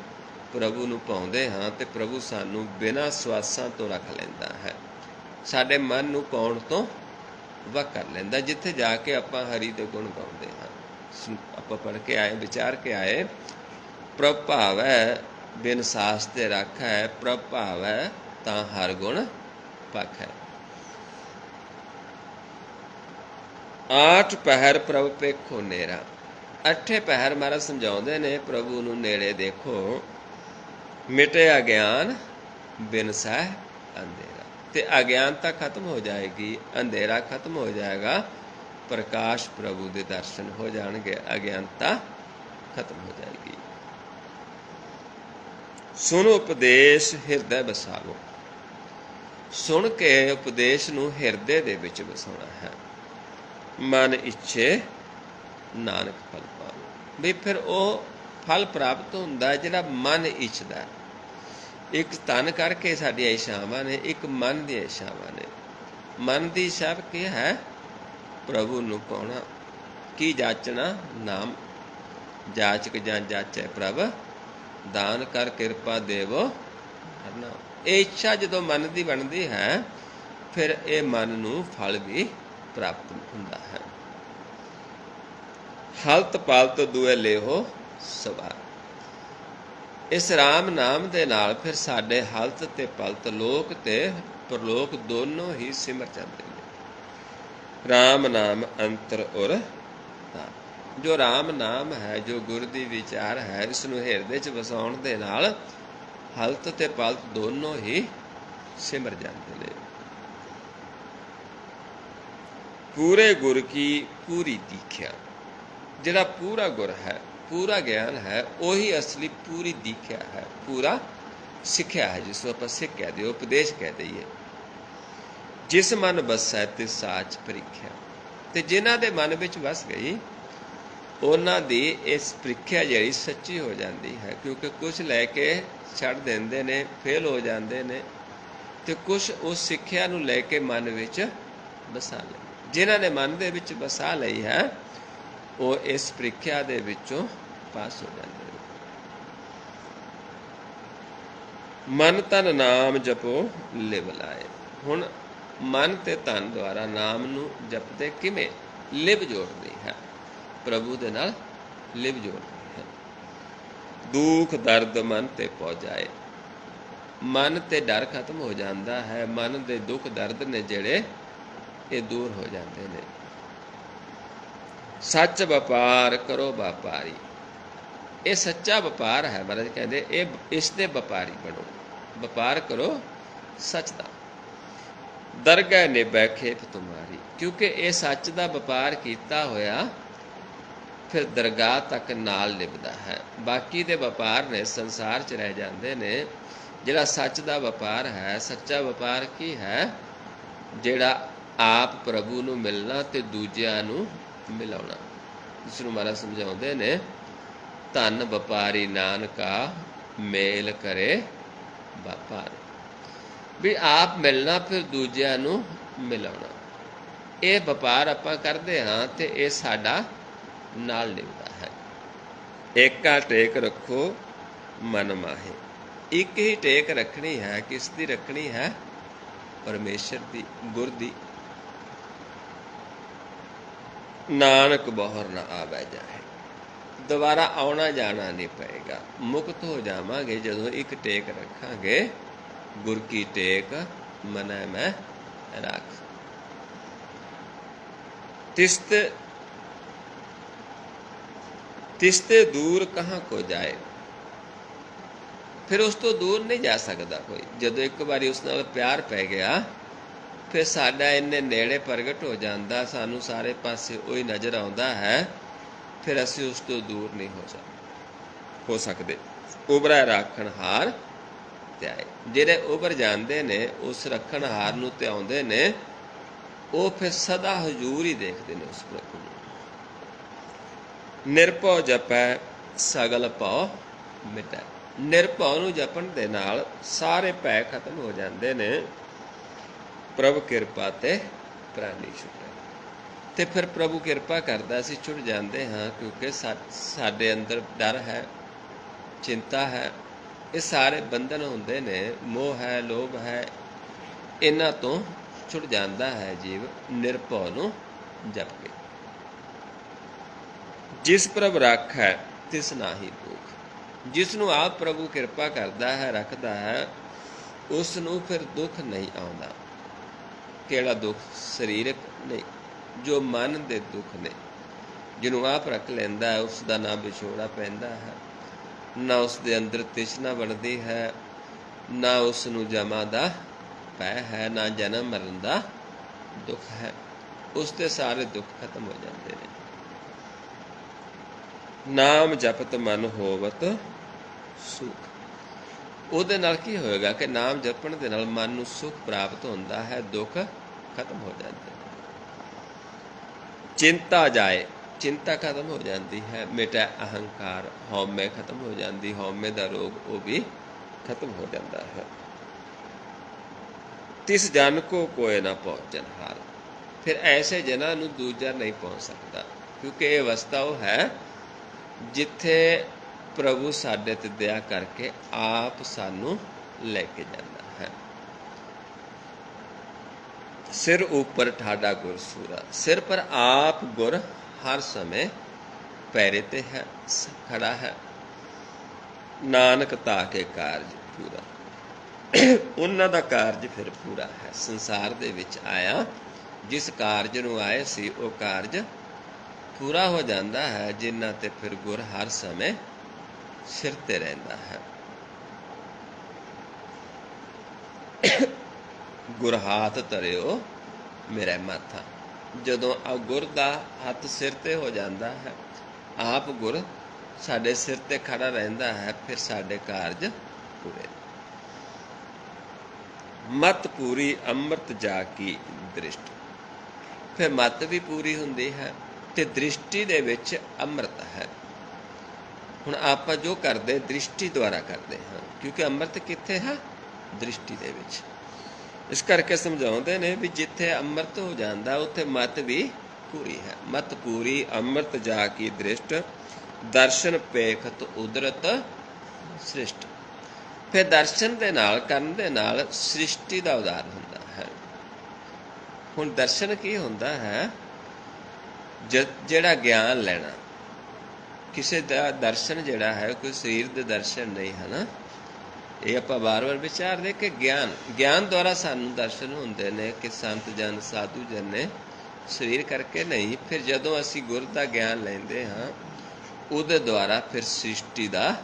Speaker 1: ਪ੍ਰਭੂ ਨੂੰ ਪਾਉਂਦੇ ਹਾਂ, ਤੇ ਪ੍ਰਭੂ ਸਾਨੂੰ ਬਿਨਾਂ ਸਵਾਸਾਂ ਤੋਂ ਰੱਖ ਲੈਂਦਾ ਹੈ, ਸਾਡੇ ਮਨ ਨੂੰ ਪਾਉਣ ਤੋਂ ਵੱਖ ਕਰ ਲੈਂਦਾ, ਜਿੱਥੇ ਜਾ ਕੇ ਆਪਾਂ ਹਰੀ ਦੇ ਗੁਣ ਗਾਉਂਦੇ ਹਾਂ। ਆਪਾਂ ਪੜ੍ਹ ਕੇ ਆਏ, ਵਿਚਾਰ ਕੇ ਆਏ। ਪ੍ਰਭ ਭਾਵੈ ਬਿਨ ਸਾਸ ਤੇ ਰਾਖੈ, ਪ੍ਰਭ ਭਾਵੈ ਤਾਂ ਹਰ ਗੁਣ ਪਾਖੈ। ਆਠ ਪਹਿਰ ਪ੍ਰਭ ਪੇਖੋ ਨੇਰਾ। ਅੱਠੇ ਪਹਿਰ ਮਹਾਰਾਜ ਸਮਝਾਉਂਦੇ ਨੇ ਪ੍ਰਭੂ ਨੂੰ ਨੇੜੇ ਦੇਖੋ, ਮਿਟੇ ਅਗਿਆਨ ਬਿਨ ਸਹਿ ਅੰਧੇਰਾ। ਤੇ ਅਗਿਆਨਤਾ ਖਤਮ ਹੋ ਜਾਏਗੀ, ਅੰਧੇਰਾ ਖਤਮ ਹੋ ਜਾਏਗਾ, ਪ੍ਰਕਾਸ਼ ਪ੍ਰਭੂ ਦੇ ਦਰਸ਼ਨ ਹੋ ਜਾਣਗੇ, ਅਗਿਆਨਤਾ ਖਤਮ ਹੋ ਜਾਏਗੀ। ਸੁਣ ਉਪਦੇਸ਼ ਹਿਰਦੈ ਵਸਾਵੋ। ਸੁਣ ਕੇ ਉਪਦੇਸ਼ ਨੂੰ ਹਿਰਦੇ ਦੇ ਵਿੱਚ ਵਸਾਉਣਾ ਹੈ। ਮਨ ਇੱਛੇ ਨਾਨਕ ਫਲ ਪਾਵੋ। ਵੀ ਫਿਰ ਉਹ ਫਲ ਪ੍ਰਾਪਤ ਹੁੰਦਾ ਜਿਹੜਾ ਮਨ ਇੱਛਦਾ। ਇੱਕ ਤਨ ਕਰਕੇ ਸਾਡੀਆਂ ਇੱਛਾਵਾਂ ਨੇ, ਇੱਕ ਮਨ ਦੀਆਂ ਇੱਛਾਵਾਂ ਨੇ। ਮਨ ਦੀ ਇੱਛਾ ਕੀ ਹੈ? ਪ੍ਰਭੂ ਨੂੰ ਪਾਉਣਾ। ਕੀ ਜਾਚਣਾ? ਨਾਮ। ਜਾਚਕ ਜਾਂ ਜਾਚੈ ਪ੍ਰਭ, ਦਾਨ ਕਰ ਕਿਰਪਾ ਦੇਵੋ ਹਰਨਾਮ। ਇਹ ਇੱਛਾ ਜਦੋਂ ਮਨ ਦੀ ਬਣਦੀ ਹੈ, ਫਿਰ ਇਹ ਮਨ ਨੂੰ ਫਲ ਵੀ ਪ੍ਰਾਪਤ ਹੁੰਦਾ ਹੈ। ਹਲਤ ਪਲਤ ਦੁਇ ਲੇਹੋ ਸਵਾਰ। ਇਸ ਰਾਮ ਨਾਮ ਦੇ ਨਾਲ ਫਿਰ ਸਾਡੇ ਹਲਤ ਤੇ ਪਲਤ, ਲੋਕ ਤੇ ਪਰਲੋਕ ਦੋਨੋਂ ਹੀ ਸਿਮਰ ਜਾਂਦੇ ਨੇ। ਰਾਮ ਨਾਮ ਅੰਤਰ ਔਰ ਧਾਮ। ਜੋ ਰਾਮ ਨਾਮ ਹੈ, ਜੋ ਗੁਰ ਦੀ ਵਿਚਾਰ ਹੈ, ਇਸ ਨੂੰ ਹਿਰਦੇ 'ਚ ਵਸਾਉਣ ਦੇ ਨਾਲ ਹਲਤ ਤੇ ਪਲਤ ਦੋਨੋਂ ਹੀ ਸਿਮਰ ਜਾਂਦੇ ਨੇ। ਪੂਰੇ ਗੁਰ ਕੀ ਪੂਰੀ ਦੀਖਿਆ। ਜਿਹੜਾ ਪੂਰਾ ਗੁਰ ਹੈ, ਪੂਰਾ ਗਿਆਨ ਹੈ, ਉਹੀ ਅਸਲੀ ਪੂਰੀ ਦੀਖਿਆ ਹੈ, ਪੂਰਾ ਸਿੱਖਿਆ ਹੈ, ਜਿਸ ਨੂੰ ਆਪਾਂ ਸਿੱਖ ਕਹਿ ਦਈਏ, ਉਪਦੇਸ਼ ਕਹਿ ਦਈਏ। ਜਿਸ ਮਨ ਵਸੈ ਤਿਸ ਸਾਚ ਪ੍ਰੀਖਿਆ। ਤੇ ਜਿਨ੍ਹਾਂ ਦੇ ਮਨ ਵਿੱਚ ਵਸ ਗਈ, ਉਹਨਾਂ ਦੀ ਇਸ ਪ੍ਰੀਖਿਆ ਜਿਹੜੀ ਸੱਚੀ ਹੋ ਜਾਂਦੀ ਹੈ। ਕਿਉਂਕਿ ਕੁਛ ਲੈ ਕੇ ਛੱਡ ਦਿੰਦੇ ਨੇ, ਫੇਲ ਹੋ ਜਾਂਦੇ ਨੇ, ਤੇ ਕੁਛ ਉਸ ਸਿੱਖਿਆ ਨੂੰ ਲੈ ਕੇ ਮਨ ਵਿੱਚ ਵਸਾ ਲੈ। ਜਿਨ੍ਹਾਂ ਨੇ ਮਨ ਦੇ ਵਿੱਚ ਵਸਾ ਲਈ ਹੈ, ਉਹ ਇਸ ਪ੍ਰੀਖਿਆ ਦੇ ਵਿੱਚੋਂ ਪਾਸ ਹੋ ਜਾਂਦੇ ਨੇ। ਮਨ ਤਨ ਨਾਮ ਜਪੋ ਲਿਵ ਲਾਏ। ਹੁਣ ਮਨ ਤੇ ਤਨ ਦੁਆਰਾ ਨਾਮ ਨੂੰ ਜਪਦੇ ਕਿਵੇਂ? ਲਿਵ ਜੋੜਦੀ ਹੈ, ਪ੍ਰਭੂ ਦੇ ਨਾਲ ਲਿਵ ਜੋੜਦੀ ਹੈ। ਦੁੱਖ ਦਰਦ ਮਨ ਤੇ ਪਹੁ ਜਾਏ। ਮਨ ਤੇ ਡਰ ਖਤਮ ਹੋ ਜਾਂਦਾ ਹੈ, ਮਨ ਦੇ ਦੁੱਖ ਦਰਦ ਨੇ ਜਿਹੜੇ, ਇਹ ਦੂਰ ਹੋ ਜਾਂਦੇ ਨੇ। ਸੱਚ ਵਪਾਰ ਕਰੋ ਵਪਾਰੀ। ਇਹ ਸੱਚਾ ਵਪਾਰ ਹੈ। ਮਹਾਰਾਜ ਕਹਿੰਦੇ ਇਸ ਦੇ ਵਪਾਰੀ ਬਣੋ, ਵਪਾਰ ਕਰੋ ਸੱਚ ਦਾ। ਦਰਗਹਿ ਨਿਭੈ ਖੇਤ ਤੁਮਾਰੀ। ਕਿਉਂਕਿ ਇਹ ਸੱਚ ਦਾ ਵਪਾਰ ਕੀਤਾ ਹੋਇਆ ਫਿਰ ਦਰਗਾਹ ਤੱਕ ਨਾਲ ਨਿਭਦਾ ਹੈ। ਬਾਕੀ ਦੇ ਵਪਾਰ ਨੇ ਸੰਸਾਰ 'ਚ ਰਹਿ ਜਾਂਦੇ ਨੇ। ਜਿਹੜਾ ਸੱਚ ਦਾ ਵਪਾਰ ਹੈ, ਸੱਚਾ ਵਪਾਰ ਕੀ ਹੈ? ਜਿਹੜਾ ਆਪ ਪ੍ਰਭੂ ਨੂੰ ਮਿਲਣਾ ਤੇ ਦੂਜਿਆਂ ਨੂੰ ਮਿਲਾਉਣਾ। ਇਸ ਨੂੰ ਮਹਾਰਾਜ ਸਮਝਾਉਂਦੇ ਨੇ, ਧਨ ਵਪਾਰੀ ਨਾਨਕਾ ਮੇਲ ਕਰੇ ਵਪਾਰ। ਵੀ ਆਪ ਮਿਲਣਾ, ਫਿਰ ਦੂਜਿਆਂ ਨੂੰ ਮਿਲਾਉਣਾ। ਇਹ ਵਪਾਰ ਆਪਾਂ ਕਰਦੇ ਹਾਂ ਤੇ ਇਹ ਸਾਡਾ ਨਾਲ ਨਿਭਦਾ ਹੈ। ਏਕਾ ਟੇਕ ਰੱਖੋ ਮਨ ਮਾਹੇ। ਇੱਕ ਹੀ ਟੇਕ ਰੱਖਣੀ ਹੈ। ਕਿਸ ਦੀ ਰੱਖਣੀ ਹੈ? ਪਰਮੇਸ਼ਰ ਦੀ, ਗੁਰ ਦੀ। ਨਾਨਕ ਬਹੁਰ ਨਾ ਆਵੈ ਜਾਏ। ਦੁਬਾਰਾ ਆਉਣਾ ਜਾਣਾ ਨਹੀਂ ਪਏਗਾ। ਮੁਕਤ ਹੋ ਜਾਵਾਂਗੇ ਜਦੋਂ ਇੱਕ ਟੇਕ ਰੱਖਾਂਗੇ। ਗੁਰ ਕੀ ਟੇਕ ਮਨੈ ਮੈਂ ਰੱਖ। ਤਿਸਤੇ ਦੂਰ ਕਹਾਂ ਕੋ ਜਾਏ। ਫਿਰ ਉਸ ਤੋਂ ਦੂਰ ਨਹੀਂ ਜਾ ਸਕਦਾ ਕੋਈ। ਜਦੋਂ ਇੱਕ ਵਾਰੀ ਉਸ ਨਾਲ ਪਿਆਰ ਪੈ ਗਿਆ, ਫਿਰ ਸਾਡਾ ਇੰਨੇ ਨੇੜੇ ਪ੍ਰਗਟ ਹੋ ਜਾਂਦਾ, ਸਾਨੂੰ ਸਾਰੇ ਪਾਸੇ ਉਹੀ ਨਜ਼ਰ ਆਉਂਦਾ ਹੈ, ਫਿਰ ਅਸੀਂ ਉਸ ਤੋਂ ਦੂਰ ਨਹੀਂ ਹੋ ਸਕਦੇ। ਉਭਰਾ ਰੱਖਣ ਹਾਰ ਧਿਆਏ। ਜਿਹੜੇ ਉਭਰ ਜਾਂਦੇ ਨੇ, ਉਸ ਰੱਖਣ ਹਾਰ ਨੂੰ ਧਿਆਉਂਦੇ ਨੇ, ਉਹ ਫਿਰ ਸਦਾ ਹਜ਼ੂਰ ਹੀ ਦੇਖਦੇ ਨੇ ਉਸ ਪ੍ਰਭੂ ਨੂੰ। ਨਿਰਭਉ ਜਪੈ ਸਗਲ ਭਉ ਮਿਟੈ। ਨਿਰਭਉ ਨੂੰ ਜਪਣ ਦੇ ਨਾਲ ਸਾਰੇ ਭੈ ਖਤਮ ਹੋ ਜਾਂਦੇ ਨੇ। ਪ੍ਰਭੂ ਕਿਰਪਾ ਤੇ ਪ੍ਰਾਨੀ ਛੁਟੈ। ਤੇ ਫਿਰ ਪ੍ਰਭੂ ਕਿਰਪਾ ਕਰਦਾ, ਅਸੀਂ ਛੁੱਟ ਜਾਂਦੇ ਹਾਂ। ਕਿਉਂਕਿ ਸਾਡੇ ਅੰਦਰ ਡਰ ਹੈ, ਚਿੰਤਾ ਹੈ, ਇਹ ਸਾਰੇ ਬੰਧਨ ਹੁੰਦੇ ਨੇ। ਮੋਹ ਹੈ, ਲੋਭ ਹੈ, ਇਹਨਾਂ ਤੋਂ ਛੁੱਟ ਜਾਂਦਾ ਹੈ ਜੀਵ ਨਿਰਭਉ ਨੂੰ ਜਪ ਕੇ। ਜਿਸ ਪ੍ਰਭ ਰਾਖੈ ਤਿਸ ਨਾਹੀ ਦੁਖ। ਜਿਸ ਨੂੰ ਆਪ ਪ੍ਰਭੂ ਕਿਰਪਾ ਕਰਦਾ ਹੈ, ਰੱਖਦਾ ਹੈ, ਉਸ ਨੂੰ ਫਿਰ ਦੁੱਖ ਨਹੀਂ ਆਉਂਦਾ। ਕਿਹੜਾ ਦੁੱਖ? ਸਰੀਰਕ ਨਹੀਂ, ਜੋ ਮਨ ਦੇ ਦੁੱਖ ਨੇ। ਜਿਹਨੂੰ ਆਪ ਰੱਖ ਲੈਂਦਾ ਹੈ, ਉਸ ਦਾ ਨਾ ਵਿਛੋੜਾ ਪੈਂਦਾ ਹੈ, ਨਾ ਉਸ ਦੇ ਅੰਦਰ ਤ੍ਰਿਸ਼ਨਾ ਬਣਦੀ ਹੈ, ਨਾ ਉਸ ਨੂੰ ਜਮਾ ਦਾ ਭੈ ਹੈ, ਨਾ ਜਨਮ ਮਰਨ ਦਾ ਦੁੱਖ ਹੈ। ਉਸ ਦੇ ਸਾਰੇ ਦੁੱਖ ਖਤਮ ਹੋ ਜਾਂਦੇ ਨੇ। ਨਾਮ ਜਪਤ ਮਨ ਹੋਵਤ ਸੁਖ। ਉਹਦੇ ਨਾਲ ਕੀ ਹੋਏਗਾ ਕਿ ਨਾਮ ਜਪਣ ਦੇ ਨਾਲ ਮਨ ਨੂੰ ਸੁਖ ਪ੍ਰਾਪਤ ਹੁੰਦਾ ਹੈ, ਦੁੱਖ ਖਤਮ ਹੋ ਜਾਂਦੇ ਨੇ। ਚਿੰਤਾ ਜਾਏ, ਚਿੰਤਾ ਖਤਮ ਹੋ ਜਾਂਦੀ ਹੈ। ਮਿਟੈ ਅਹੰਕਾਰ, ਹਉਮੈ ਖਤਮ ਹੋ ਜਾਂਦੀ, ਹਉਮੈ ਦਾ ਰੋਗ ਉਹ ਵੀ ਖਤਮ ਹੋ ਜਾਂਦਾ ਹੈ। ਤਿਸ ਜਨ ਕੋ ਕੋਇ ਨਾ ਪਹੁੰਚਨ ਹਾਲ। ਫਿਰ ਐਸੇ ਜਨਾਂ ਨੂੰ ਦੂਜਾ ਨਹੀਂ ਪਹੁੰਚ ਸਕਦਾ, ਕਿਉਂਕਿ ਇਹ ਅਵਸਥਾ ਉਹ ਹੈ ਜਿੱਥੇ ਪ੍ਰਭੂ ਸਾਡੇ ਤੇ ਦਇਆ ਕਰਕੇ ਆਪ ਸਾਨੂੰ ਲੈ ਕੇ ਜਾਂਦਾ ਹੈ। ਸਿਰ ਉੱਪਰ ਠਾਡਾ ਗੁਰ ਸੂਰਾ। ਸਿਰ ਪਰ ਆਪ ਗੁਰ ਹਰ ਸਮੇਂ ਪੈਰੇ ਤੇ ਹੈ, ਖੜਾ ਹੈ। ਨਾਨਕ ਤਾਕੇ ਕਾਰਜ ਪੂਰਾ। ਉਹਨਾਂ ਦਾ ਕਾਰਜ ਫਿਰ ਪੂਰਾ ਹੈ। ਸੰਸਾਰ ਦੇ ਵਿੱਚ ਆਇਆ, ਜਿਸ ਕਾਰਜ ਨੂੰ ਆਏ ਸੀ ਉਹ ਕਾਰਜ ਪੂਰਾ ਹੋ ਜਾਂਦਾ ਹੈ, ਜਿਨ੍ਹਾਂ ਤੇ ਫਿਰ ਗੁਰ ਹਰ ਸਮੇਂ ਸਿਰ ਤੇ ਰਹਿੰਦਾ ਹੈ। ਗੁਰ ਹਾਥ ਧਰਿਓ ਮੇਰੇ ਮਾਥਾ। ਜਦੋਂ ਗੁਰ ਦਾ ਹੱਥ ਸਿਰ ਤੇ ਹੋ ਜਾਂਦਾ ਹੈ, ਆਪ ਗੁਰ ਸਾਡੇ ਸਿਰ ਤੇ ਖੜਾ ਰਹਿੰਦਾ ਹੈ, ਫਿਰ ਸਾਡੇ ਕਾਰਜ ਪੂਰੇ। ਮਤ ਪੂਰੀ ਅੰਮ੍ਰਿਤ ਜਾ ਕੀ ਦ੍ਰਿਸ਼ਟ। ਫਿਰ ਮਤ ਵੀ ਪੂਰੀ ਹੁੰਦੀ ਹੈ ਤੇ ਦ੍ਰਿਸ਼ਟੀ ਦੇ ਵਿੱਚ ਅੰਮ੍ਰਿਤ ਹੈ। ਹੁਣ ਆਪਾਂ ਜੋ ਕਰਦੇ ਦ੍ਰਿਸ਼ਟੀ ਦੁਆਰਾ ਕਰਦੇ ਹਾਂ, ਕਿਉਂਕਿ ਅੰਮ੍ਰਿਤ ਕਿੱਥੇ ਹੈ? ਦ੍ਰਿਸ਼ਟੀ ਦੇ ਵਿੱਚ। ਇਸ ਕਰਕੇ ਸਮਝਾਉਂਦੇ ਨੇ ਵੀ ਜਿੱਥੇ ਅੰਮ੍ਰਿਤ ਹੋ ਜਾਂਦਾ ਉੱਥੇ ਮਤ ਵੀ ਪੂਰੀ ਹੈ। ਮਤ ਪੂਰੀ ਅੰਮ੍ਰਿਤ ਜਾ ਕੀ ਦ੍ਰਿਸ਼ਟ, ਦਰਸ਼ਨ ਪੇਖਤ ਉਦਰਤ ਸ੍ਰਿਸ਼ਟ। ਫਿਰ ਦਰਸ਼ਨ ਦੇ ਨਾਲ, ਕਰਨ ਦੇ ਨਾਲ ਸ੍ਰਿਸ਼ਟੀ ਦਾ ਉਦਾਰ ਹੁੰਦਾ ਹੈ। ਹੁਣ ਦਰਸ਼ਨ ਕੀ ਹੁੰਦਾ ਹੈ? ਜਿਹੜਾ ਗਿਆਨ ਲੈਣਾ। ਕਿਸੇ ਦਾ ਦਰਸ਼ਨ ਜਿਹੜਾ ਹੈ ਕੋਈ ਸਰੀਰ ਦੇ ਦਰਸ਼ਨ ਨਹੀਂ ਹੈ ਨਾ। ਇਹ ਆਪਾਂ ਵਾਰ-ਵਾਰ ਵਿਚਾਰਦੇ ਕਿ ਗਿਆਨ ਦੁਆਰਾ ਸਾਨੂੰ ਦਰਸ਼ਨ ਹੁੰਦੇ ਨੇ ਕਿ ਸੰਤ ਜਨ ਸਾਧੂ ਜਨ ਨੇ, ਸਰੀਰ ਕਰਕੇ ਨਹੀਂ। ਫਿਰ ਜਦੋਂ ਅਸੀਂ ਗੁਰ ਦਾ ਗਿਆਨ ਲੈਂਦੇ ਹਾਂ, ਉਹਦੇ ਦੁਆਰਾ ਫਿਰ ਸ੍ਰਿਸ਼ਟੀ ਦਾ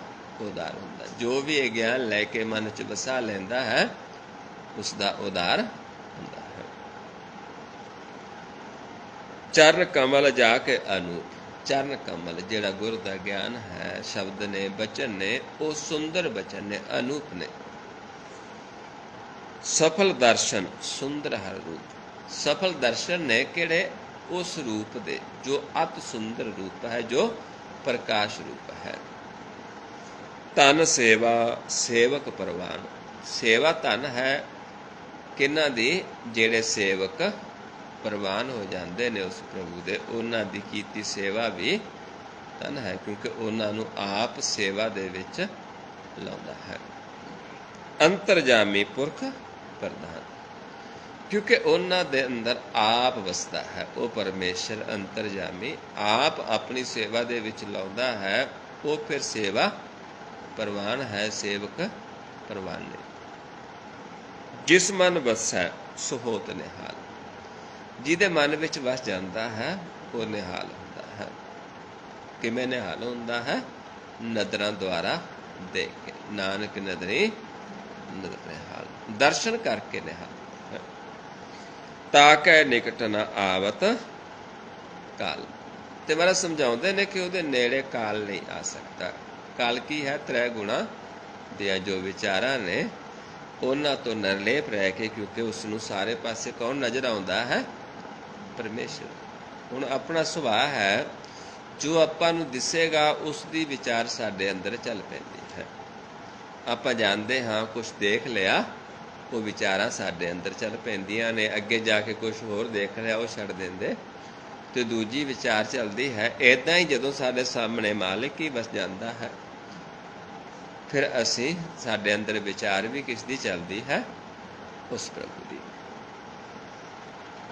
Speaker 1: ਉਦਾਰ ਹੁੰਦਾ। ਜੋ ਵੀ ਇਹ ਗਿਆਨ ਲੈ ਕੇ ਮਨ 'ਚ ਵਸਾ ਲੈਂਦਾ ਹੈ, ਉਸ ਦਾ ਉਦਾਰ ਹੁੰਦਾ ਹੈ। ਚਰਨ ਕਮਲ ਜਾ ਕੇ ਅਨੂਪ। ਚਰਨ ਕਮਲ ਜਿਹੜਾ ਗੁਰ ਦਾ ਗਿਆਨ ਹੈ, ਸ਼ਬਦ ਨੇ, ਬਚਨ ਨੇ, ਉਹ ਸੁੰਦਰ ਬਚਨ ਨੇ, ਅਨੂਪ ਨੇ। ਸਫਲ ਦਰਸ਼ਨ ਸੁੰਦਰ ਹਰ ਰੂਪ। ਸਫਲ ਦਰਸ਼ਨ ਨੇ ਕਿਹੜੇ? ਉਸ ਰੂਪ ਦੇ ਜੋ ਅਤ ਸੁੰਦਰ ਰੂਪ ਹੈ, ਜੋ ਪ੍ਰਕਾਸ਼ ਰੂਪ ਹੈ। ਧਨ ਸੇਵਾ ਸੇਵਕ ਪ੍ਰਵਾਨ। ਸੇਵਾ ਧਨ ਹੈ ਕਿਹਨਾਂ ਦੀ? ਜਿਹੜੇ ਸੇਵਕ ਪ੍ਰਵਾਨ ਹੋ ਜਾਂਦੇ ਨੇ ਉਸ ਪ੍ਰਭੂ ਦੇ, ਉਹਨਾਂ ਦੀ ਕੀਤੀ ਸੇਵਾ ਵੀ ਧਨ ਹੈ, ਕਿਉਂਕਿ ਉਹਨਾਂ ਨੂੰ ਆਪ ਸੇਵਾ ਦੇ ਵਿੱਚ ਲਾਉਂਦਾ ਹੈ। ਅੰਤਰਜਾਮੀ ਪੁਰਖ ਪ੍ਰਧਾਨ, ਕਿਉਂਕਿ ਉਹਨਾਂ ਦੇ ਅੰਦਰ ਆਪ ਵਸਦਾ ਹੈ। ਉਹ ਪਰਮੇਸ਼ਰ ਅੰਤਰਜਾਮੀ ਆਪ ਆਪਣੀ ਸੇਵਾ ਦੇ ਵਿੱਚ ਲਾਉਂਦਾ ਹੈ। ਉਹ ਫਿਰ ਸੇਵਾ ਪ੍ਰਵਾਨ ਹੈ, ਸੇਵਕ ਪ੍ਰਵਾਨ ਨੇ। ਜਿਸ ਮਨ ਵਸੈ ਸੋ ਹੋਤ ਨਿਹਾਲ। ਜਿਹਦੇ ਮਨ ਵਿੱਚ ਵਸ ਜਾਂਦਾ ਹੈ ਉਹ ਨਿਹਾਲ ਹੁੰਦਾ ਹੈ। ਕਿਵੇਂ ਨਿਹਾਲ ਹੁੰਦਾ ਹੈ? ਨਦਰਾਂ ਦੁਆਰਾ ਦੇਖ ਕੇ। ਨਾਨਕ ਨਦਰੀ ਨਦਰ ਨਿਹਾਲ, ਦਰਸ਼ਨ ਕਰਕੇ ਨਿਹਾਲ। ਤਾਕੈ ਨਿਕਟ ਨ ਆਵਤ ਕਾਲ। ਤੇ ਮਹਾਰਾਜ ਸਮਝਾਉਂਦੇ ਨੇ ਕਿ ਉਹਦੇ ਨੇੜੇ ਕਾਲ ਨਹੀਂ ਆ ਸਕਦਾ। ਕਾਲ ਕੀ ਹੈ? ਤ੍ਰੈ ਗੁਣਾ ਦੀਆਂ ਜੋ ਵਿਚਾਰਾਂ ਨੇ, ਉਹਨਾਂ ਤੋਂ ਨਿਰਲੇਪ ਰਹਿ ਕੇ, ਕਿਉਂਕਿ ਉਸ ਨੂੰ ਸਾਰੇ ਪਾਸੇ ਕੌਣ ਨਜ਼ਰ ਆਉਂਦਾ ਹੈ? ਪਰਮੇਸ਼ਰ। ਹੁਣ ਆਪਣਾ ਸੁਭਾਅ ਹੈ, ਜੋ ਆਪਾਂ ਨੂੰ ਦਿਸੇਗਾ ਉਸ ਦੀ ਵਿਚਾਰ ਸਾਡੇ ਅੰਦਰ ਚੱਲ ਪੈਂਦੀ ਹੈ। ਆਪਾਂ ਜਾਣਦੇ ਹਾਂ, ਕੁਝ ਦੇਖ ਲਿਆ, ਉਹ ਵਿਚਾਰਾਂ ਸਾਡੇ ਅੰਦਰ ਚੱਲ ਪੈਂਦੀਆਂ ਨੇ। ਅੱਗੇ ਜਾ ਕੇ ਕੁਝ ਹੋਰ ਦੇਖ ਲਿਆ, ਉਹ ਛੱਡ ਦਿੰਦੇ ਤੇ ਦੂਜੀ ਵਿਚਾਰ ਚੱਲਦੀ ਹੈ। ਇੱਦਾਂ ਹੀ ਜਦੋਂ ਸਾਡੇ ਸਾਹਮਣੇ ਮਾਲਿਕ ਹੀ ਵਸ ਜਾਂਦਾ ਹੈ, ਫਿਰ ਅਸੀਂ, ਸਾਡੇ ਅੰਦਰ ਵਿਚਾਰ ਵੀ ਕਿਸ ਦੀ ਚੱਲਦੀ ਹੈ? ਉਸ ਪ੍ਰਭੂ ਦੀ।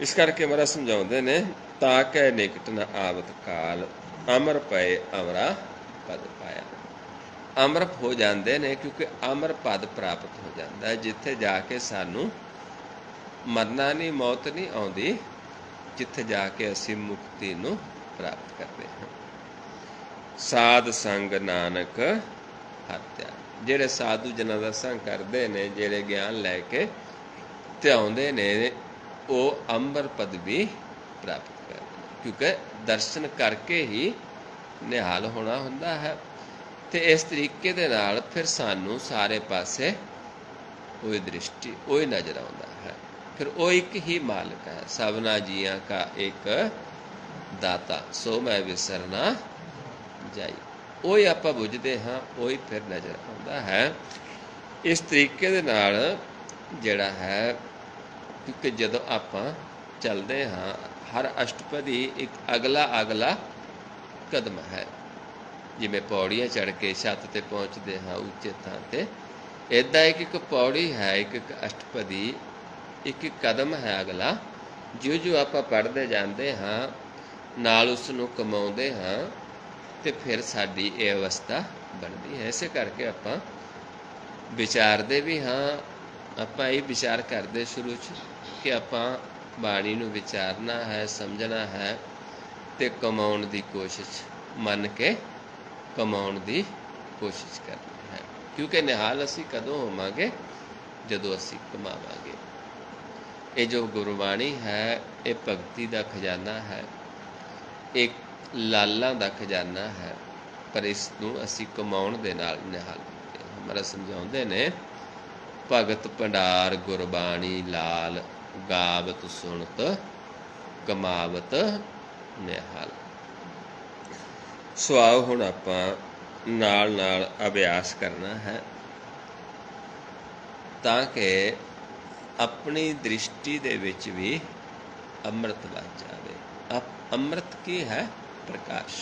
Speaker 1: ਇਸ ਕਰਕੇ ਮਹਾਰਾਜ ਸਮਝਾਉਂਦੇ ਨੇ, ਤਾਕੈ ਨਿਕਟ ਨ ਆਵਤ ਕਾਲ। ਅਮਰ ਪਏ ਅਮਰਾ ਪਦ ਪਾਇਆ। ਅਮਰ ਹੋ ਜਾਂਦੇ ਨੇ ਕਿਉਂਕਿ ਅਮਰ ਪਦ ਪ੍ਰਾਪਤ ਹੋ ਜਾਂਦਾ ਹੈ, ਜਿੱਥੇ ਜਾ ਕੇ ਸਾਨੂੰ ਮਰਨਾ ਨਹੀਂ, ਮੌਤ ਨਹੀਂ ਆਉਂਦੀ, ਜਿੱਥੇ ਜਾ ਕੇ ਅਸੀਂ ਮੁਕਤੀ ਨੂੰ ਪ੍ਰਾਪਤ ਕਰਦੇ ਹਾਂ। ਸਾਧ ਸੰਗ ਨਾਨਕ ਹੱਤਿਆ। ਜਿਹੜੇ ਸਾਧੂ ਜਨਾਂ ਦਾ ਸੰਗ ਕਰਦੇ ਨੇ, ਜਿਹੜੇ ਗਿਆਨ ਲੈ ਕੇ ਧਿਆਉਂਦੇ ਨੇ, ਉਹ ਅੰਬਰ ਪਦ ਵੀ ਪ੍ਰਾਪਤ ਕਰਦੇ ਨੇ, ਕਿਉਂਕਿ ਦਰਸ਼ਨ ਕਰਕੇ ਹੀ ਨਿਹਾਲ ਹੋਣਾ ਹੁੰਦਾ ਹੈ। ਅਤੇ ਇਸ ਤਰੀਕੇ ਦੇ ਨਾਲ ਫਿਰ ਸਾਨੂੰ ਸਾਰੇ ਪਾਸੇ ਉਹੀ ਦ੍ਰਿਸ਼ਟੀ, ਉਹੀ ਨਜ਼ਰ ਆਉਂਦਾ ਹੈ। ਫਿਰ ਉਹ ਇੱਕ ਹੀ ਮਾਲਕ ਹੈ। ਸਭਨਾ ਜੀਆਂ ਕਾ ਇੱਕ ਦਾਤਾ, ਸੋ ਮੈਂ ਵਿਸਰਨਾ ਜਾਈ। ਉਹੀ ਆਪਾਂ ਬੁੱਝਦੇ ਹਾਂ, ਉਹੀ ਫਿਰ ਨਜ਼ਰ ਆਉਂਦਾ ਹੈ। ਇਸ ਤਰੀਕੇ ਦੇ ਨਾਲ ਜਿਹੜਾ ਹੈ, ਕਿਉਂਕਿ ਜਦੋਂ ਆਪਾਂ ਚੱਲਦੇ ਹਾਂ, ਹਰ ਅਸ਼ਟਪਦੀ ਇੱਕ ਅਗਲਾ ਕਦਮ ਹੈ। ਜਿਵੇਂ ਪੌੜੀਆਂ ਚੜ੍ਹ ਕੇ ਛੱਤ 'ਤੇ ਪਹੁੰਚਦੇ ਹਾਂ ਉੱਚੇ ਥਾਂ 'ਤੇ, ਇੱਦਾਂ ਇੱਕ ਪੌੜੀ ਹੈ, ਇੱਕ ਅਸ਼ਟਪਦੀ, ਇੱਕ ਕਦਮ ਹੈ ਅਗਲਾ। ਜਿਉਂ ਆਪਾਂ ਪੜ੍ਹਦੇ ਜਾਂਦੇ ਹਾਂ, ਨਾਲ ਉਸ ਨੂੰ ਕਮਾਉਂਦੇ ਹਾਂ, ਅਤੇ ਫਿਰ ਸਾਡੀ ਇਹ ਅਵਸਥਾ ਬਣਦੀ ਹੈ। ਇਸੇ ਕਰਕੇ ਆਪਾਂ ਵਿਚਾਰਦੇ ਵੀ ਹਾਂ। ਆਪਾਂ ਇਹ ਵਿਚਾਰ ਕਰਦੇ ਸ਼ੁਰੂ 'ਚ ਕਿ ਆਪਾਂ ਬਾਣੀ ਨੂੰ ਵਿਚਾਰਨਾ ਹੈ, ਸਮਝਣਾ ਹੈ, ਅਤੇ ਕਮਾਉਣ ਦੀ ਕੋਸ਼ਿਸ਼, ਮੰਨ ਕੇ ਕਮਾਉਣ ਦੀ ਕੋਸ਼ਿਸ਼ ਕਰਨੀ ਹੈ। ਕਿਉਂਕਿ ਨਿਹਾਲ ਅਸੀਂ ਕਦੋਂ ਹੋਵਾਂਗੇ? ਜਦੋਂ ਅਸੀਂ ਕਮਾਵਾਂਗੇ। ਇਹ ਜੋ ਗੁਰਬਾਣੀ ਹੈ, ਇਹ ਭਗਤੀ ਦਾ ਖਜ਼ਾਨਾ ਹੈ, ਇਹ ਲਾਲਾਂ ਦਾ ਖਜ਼ਾਨਾ ਹੈ, ਪਰ ਇਸ ਨੂੰ ਅਸੀਂ ਕਮਾਉਣ ਦੇ ਨਾਲ ਨਿਹਾਲ ਕਰਦੇ ਹਾਂ। ਮਹਾਰਾਜ ਸਮਝਾਉਂਦੇ ਨੇ, ਭਗਤ ਭੰਡਾਰ ਗੁਰਬਾਣੀ ਲਾਲ, ਗਾਵਤ ਸੁਣਤ ਕਮਾਵਤ ਨਿਹਾਲ। ਸੋ ਆਓ ਹੁਣ ਆਪਾਂ ਨਾਲ ਅਭਿਆਸ ਕਰਨਾ ਹੈ, ਤਾਂ ਕਿ ਆਪਣੀ ਦ੍ਰਿਸ਼ਟੀ ਦੇ ਵਿੱਚ ਵੀ ਅੰਮ੍ਰਿਤ ਵਸ ਜਾਵੇ। ਅੰਮ੍ਰਿਤ ਕੀ ਹੈ? ਪ੍ਰਕਾਸ਼।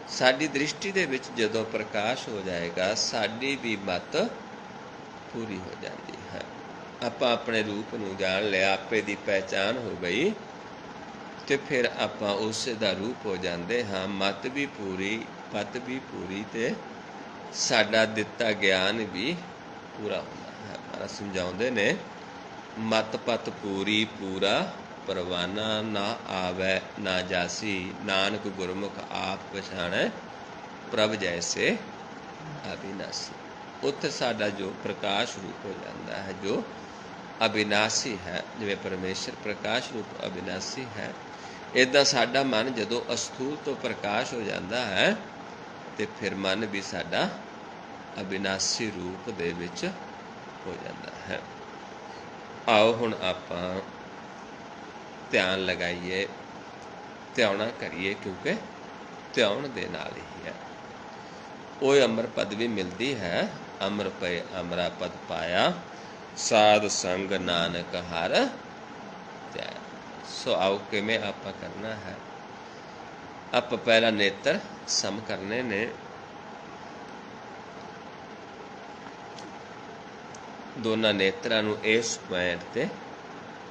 Speaker 1: ਸਾਡੀ ਦ੍ਰਿਸ਼ਟੀ ਦੇ ਵਿੱਚ ਜਦੋਂ ਪ੍ਰਕਾਸ਼ ਹੋ ਜਾਏਗਾ, ਸਾਡੀ ਵੀ ਮਤ ਪੂਰੀ ਹੋ ਜਾਂਦੀ ਹੈ। ਆਪਾਂ ਆਪਣੇ ਰੂਪ ਨੂੰ ਜਾਣ ਲਿਆ, ਆਪੇ ਦੀ ਪਹਿਚਾਣ ਹੋ ਗਈ, ਅਤੇ ਫਿਰ ਆਪਾਂ ਉਸੇ ਦਾ ਰੂਪ ਹੋ ਜਾਂਦੇ ਹਾਂ। ਮਤ ਵੀ ਪੂਰੀ, ਪਤ ਵੀ ਪੂਰੀ, ਅਤੇ ਸਾਡਾ ਦਿੱਤਾ ਗਿਆਨ ਵੀ ਪੂਰਾ ਹੁੰਦਾ ਹੈ। ਮਹਾਰਾਜ ਸਮਝਾਉਂਦੇ ਨੇ, ਮਤ ਪਤ ਪੂਰੀ ਪੂਰਾ ਪਰਵਾਨਾ, ਨਾ ਆਵੈ ਨਾ ਜਾਸੀ, ਨਾਨਕ ਗੁਰਮੁਖ ਆਪ ਪਛਾਣੈ, ਪ੍ਰਭ ਜੈਸੇ ਅਬਿਨਾਸੀ। ਉੱਥੇ ਸਾਡਾ ਜੋ ਪ੍ਰਕਾਸ਼ ਰੂਪ ਹੋ ਜਾਂਦਾ ਹੈ, ਜੋ ਅਬਿਨਾਸੀ ਹੈ। ਜਿਵੇਂ ਪਰਮੇਸ਼ਰ ਪ੍ਰਕਾਸ਼ ਰੂਪ ਅਬਿਨਾਸੀ ਹੈ, ਇੱਦਾਂ ਸਾਡਾ ਮਨ ਜਦੋਂ ਅਸਥੂਲ ਤੋਂ ਪ੍ਰਕਾਸ਼ ਹੋ ਜਾਂਦਾ ਹੈ, ਅਤੇ ਫਿਰ ਮਨ ਵੀ ਸਾਡਾ ਅਬਿਨਾਸੀ ਰੂਪ ਦੇ ਵਿੱਚ ਹੋ ਜਾਂਦਾ ਹੈ। ਆਓ ਹੁਣ ਆਪਾਂ ਧਿਆਨ ਲਗਾਈਏ, ਧਿਆਉਣਾ ਕਰੀਏ, ਕਿਉਂਕਿ ਧਿਆਉਣ ਦੇ ਨਾਲ ਹੀ ਹੈ ਉਹ ਅਮਰ ਪਦ ਵੀ ਮਿਲਦੀ ਹੈ। ਅਮਰ ਪਏ ਅਮਰਾ ਪਦ ਪਾਇਆ, ਸਾਧ ਸੰਗ ਨਾਨਕ ਹਰ ਧਿਆਇਆ। ਸੋ ਆਓ ਕਿਵੇਂ ਆਪਾਂ ਕਰਨਾ ਹੈ। ਆਪਾਂ ਪਹਿਲਾਂ ਨੇਤਰ ਸਮ ਕਰਨੇ ਨੇ। ਦੋਨਾਂ ਨੇਤਰਾਂ ਨੂੰ ਇਸ ਪੁਆਇੰਟ 'ਤੇ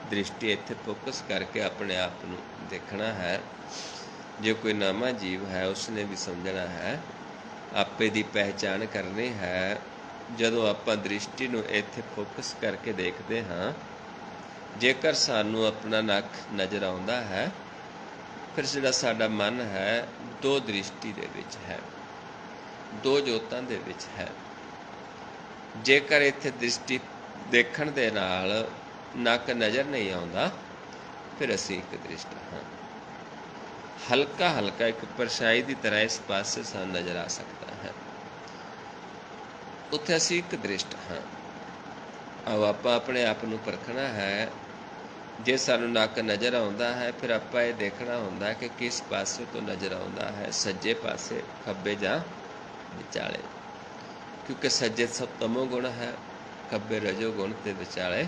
Speaker 1: ਦ੍ਰਿਸ਼ਟੀ ਇੱਥੇ ਫੋਕਸ ਕਰਕੇ ਆਪਣੇ ਆਪ ਨੂੰ ਦੇਖਣਾ ਹੈ। ਜੇ ਕੋਈ ਨਵਾਂ ਜੀਵ ਹੈ, ਉਸਨੇ ਵੀ ਸਮਝਣਾ ਹੈ, ਆਪੇ ਦੀ ਪਹਿਚਾਣ ਕਰਨੀ ਹੈ। ਜਦੋਂ ਆਪਾਂ ਦ੍ਰਿਸ਼ਟੀ ਨੂੰ ਇੱਥੇ ਫੋਕਸ ਕਰਕੇ ਦੇਖਦੇ ਹਾਂ, ਜੇਕਰ ਸਾਨੂੰ ਆਪਣਾ ਨੱਕ ਨਜ਼ਰ ਆਉਂਦਾ ਹੈ, ਫਿਰ ਜਿਹੜਾ ਸਾਡਾ ਮਨ ਹੈ, ਦੋ ਦ੍ਰਿਸ਼ਟੀ ਦੇ ਵਿੱਚ ਹੈ, ਦੋ ਜੋਤਾਂ ਦੇ ਵਿੱਚ ਹੈ। ਜੇਕਰ ਇੱਥੇ ਦ੍ਰਿਸ਼ਟੀ ਦੇਖਣ ਦੇ ਨਾਲ ਨੱਕ ਨਜ਼ਰ ਨਹੀਂ ਆਉਂਦਾ, ਫਿਰ ਅਸੀਂ ਇੱਕ ਦ੍ਰਿਸ਼ਟ ਹਾਂ। ਹਲਕਾ ਇੱਕ ਪਰਛਾਈ ਦੀ ਤਰ੍ਹਾਂ ਇਸ ਪਾਸੇ ਸਾਨੂੰ ਨਜ਼ਰ ਆ ਸਕਦਾ ਹੈ, ਉੱਥੇ ਅਸੀਂ ਇੱਕ ਦ੍ਰਿਸ਼ਟ ਹਾਂ। ਆਓ ਆਪਾਂ ਆਪਣੇ ਆਪ ਨੂੰ ਪਰਖਣਾ ਹੈ। ਜੇ ਸਾਨੂੰ ਨੱਕ ਨਜ਼ਰ ਆਉਂਦਾ ਹੈ, ਫਿਰ ਆਪਾਂ ਇਹ ਦੇਖਣਾ ਹੁੰਦਾ ਕਿ ਕਿਸ ਪਾਸੇ ਤੋਂ ਨਜ਼ਰ ਆਉਂਦਾ ਹੈ, ਸੱਜੇ ਪਾਸੇ, ਖੱਬੇ ਜਾਂ ਵਿਚਾਲੇ, ਕਿਉਂਕਿ ਸੱਜੇ ਤਮੋ ਗੁਣ ਹੈ, ਖੱਬੇ ਰਜੋ ਗੁਣ, ਅਤੇ ਵਿਚਾਲੇ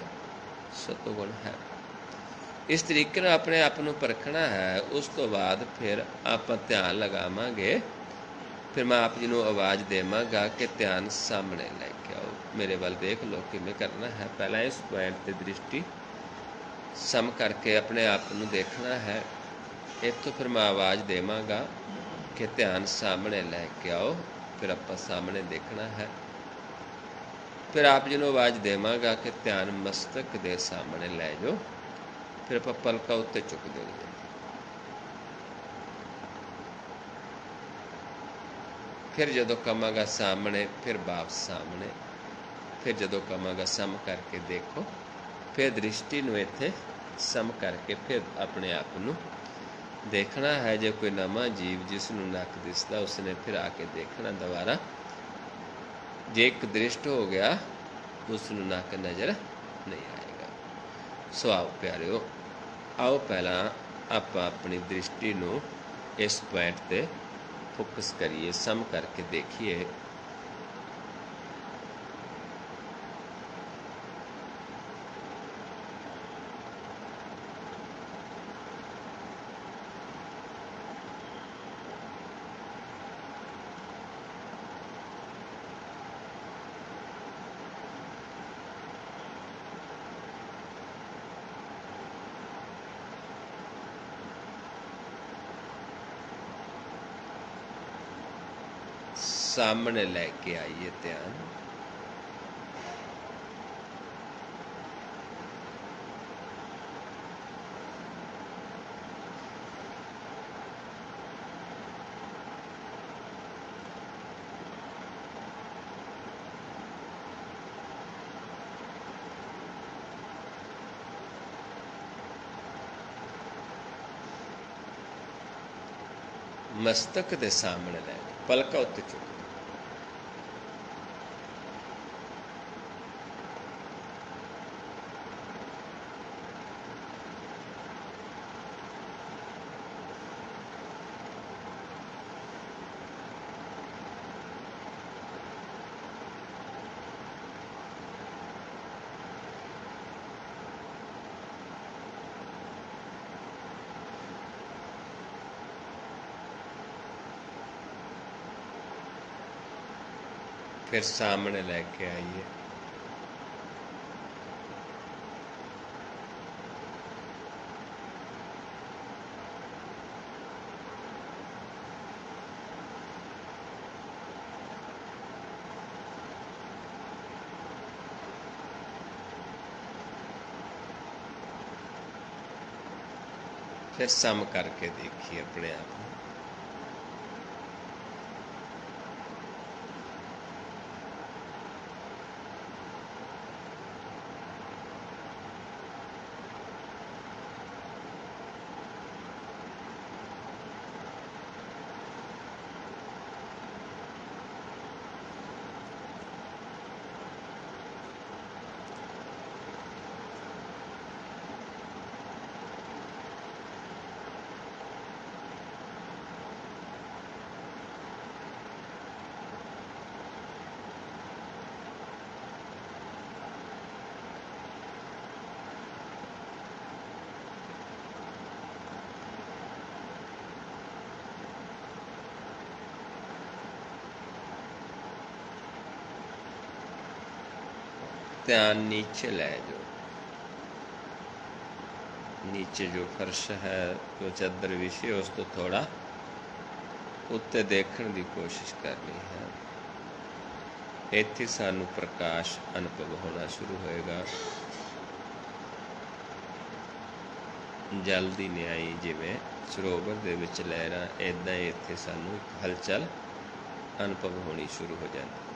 Speaker 1: ਸਤੋ ਗੁਣ ਹੈ। ਇਸ ਤਰੀਕੇ ਨਾਲ ਆਪਣੇ ਆਪ ਨੂੰ ਪਰਖਣਾ ਹੈ। ਉਸ ਤੋਂ ਬਾਅਦ ਫਿਰ ਆਪਾਂ ਧਿਆਨ ਲਗਾਵਾਂਗੇ। ਫਿਰ ਮੈਂ ਆਪ ਜੀ ਨੂੰ ਆਵਾਜ਼ ਦੇਵਾਂਗਾ ਕਿ ਧਿਆਨ ਸਾਹਮਣੇ ਲੈ ਕੇ ਆਓ, ਮੇਰੇ ਵੱਲ ਦੇਖ ਲਓ ਕਿਵੇਂ ਕਰਨਾ ਹੈ। ਪਹਿਲਾਂ ਇਸ ਪੁਆਇੰਟ 'ਤੇ ਦ੍ਰਿਸ਼ਟੀ ਸਮ ਕਰਕੇ ਆਪਣੇ ਆਪ ਨੂੰ ਦੇਖਣਾ ਹੈ। ਇੱਥੋਂ ਫਿਰ ਮੈਂ ਆਵਾਜ਼ ਦੇਵਾਂਗਾ, कि ध्यान सामने लैके आओ। फिर आप सामने देखना है। फिर आप जी नूं आवाज़ देवांगा कि ध्यान मस्तक दे सामने लै जाओ। फिर आप पलकां उत्ते चुक देंगे। फिर जदों कहांगा सामने, फिर वापस सामने। फिर जदों कहांगा सम करके देखो, फिर दृष्टि नूं इत्थे सम करके फिर अपने आप नूं देखना है। जो कोई नवा जीव जिसनूं नक दिसदा उसने फिर आके देखना दोबारा। जे एक दृष्ट हो गया उसनूं नक नज़र नहीं आएगा। सो आओ प्यारिओ, आओ पहला आपां अपनी दृष्टि नूं इस पॉइंट ते फोकस करिए, सम करके देखिए। सामने लैके आइए ध्यान। मस्तक दे सामने लै जाओ, पलकां उत्ते चुक। फिर सामने लैके आइए। फिर सम करके देखिए अपने आप को। ध्यान नीचे लै जाओ। नीचे जो फर्श है, जो चादर विछी है, उस तो थोड़ा उत्ते देखने की कोशिश करनी है। इत्थे सानू प्रकाश अनुभव होना शुरू होएगा। जल दी न्याई जिवें सरोवर दे विच लहरां, इदां ही इत्थे सानू हलचल अनुभव होनी शुरू हो जाती।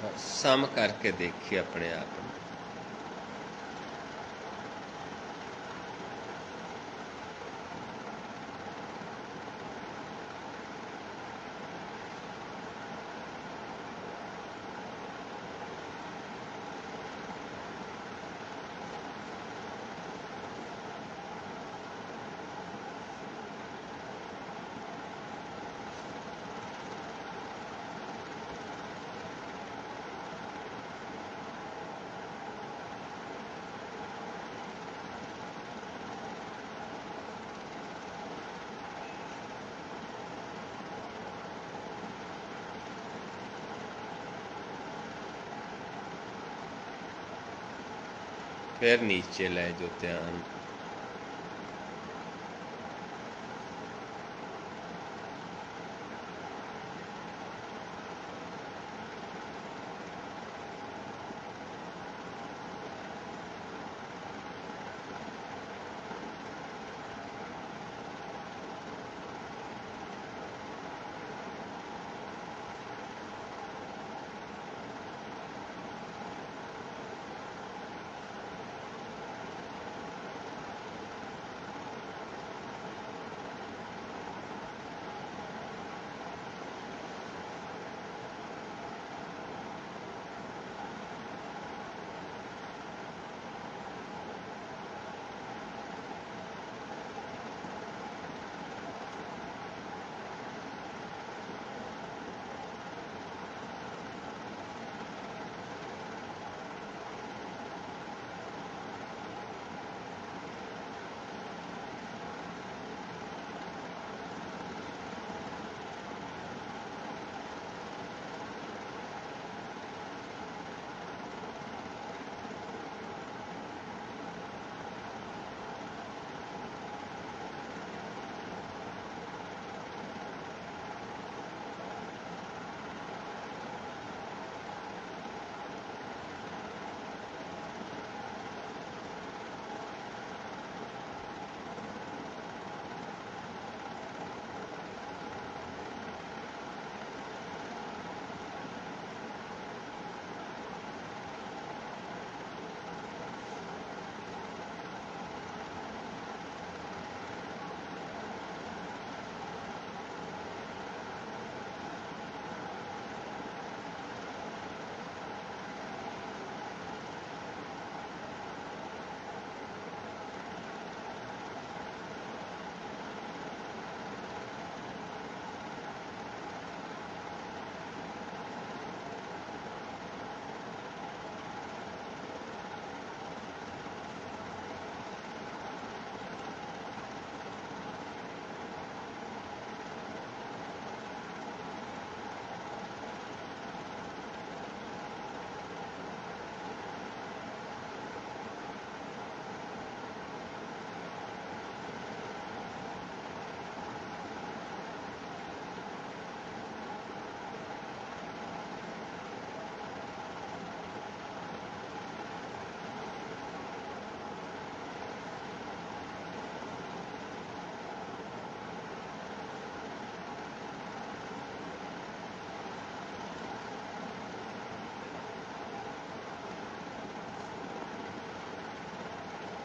Speaker 1: सम करके देखिए अपने आप ਨੂੰ। फिर नीचे ले जो ध्यान।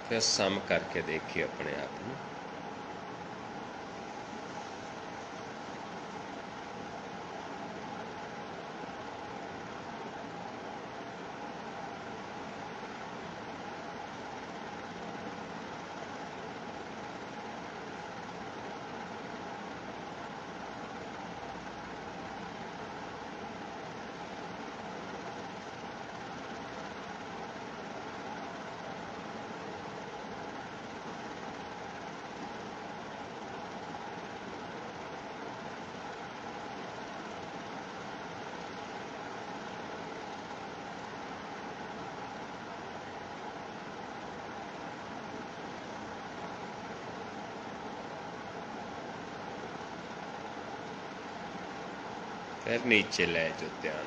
Speaker 1: फिर सम करके देखिए अपने आप ਨੂੰ। फिर नीचे ले जो ध्यान।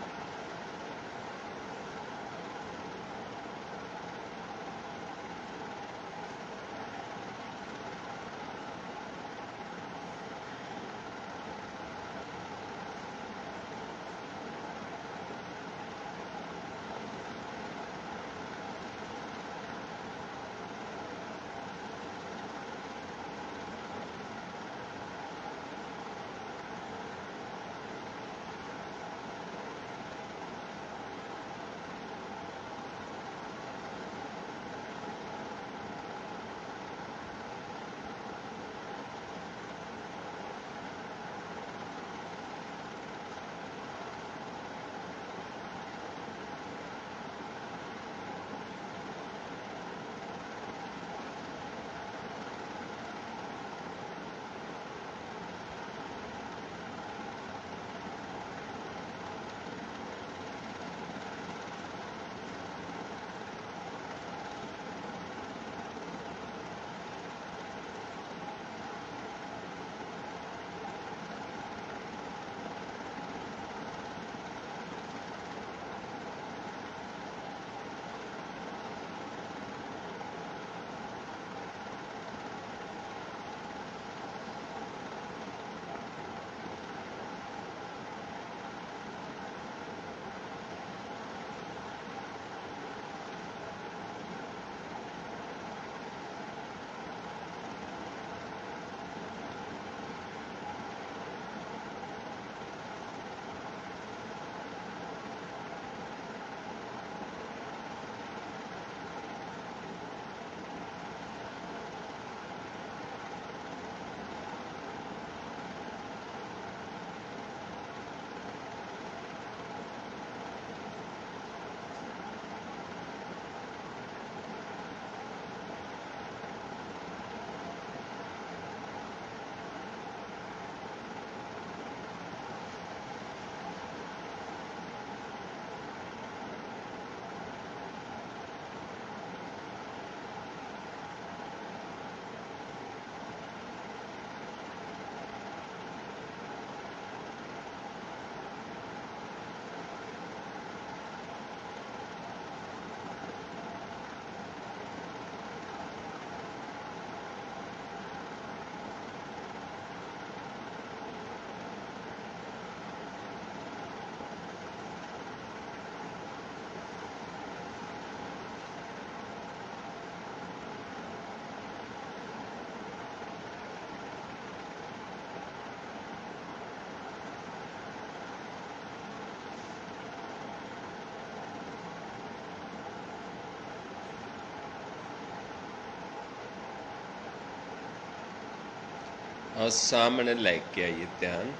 Speaker 1: और सामने लेके आइए, ध्यान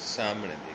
Speaker 1: सामने देखिए।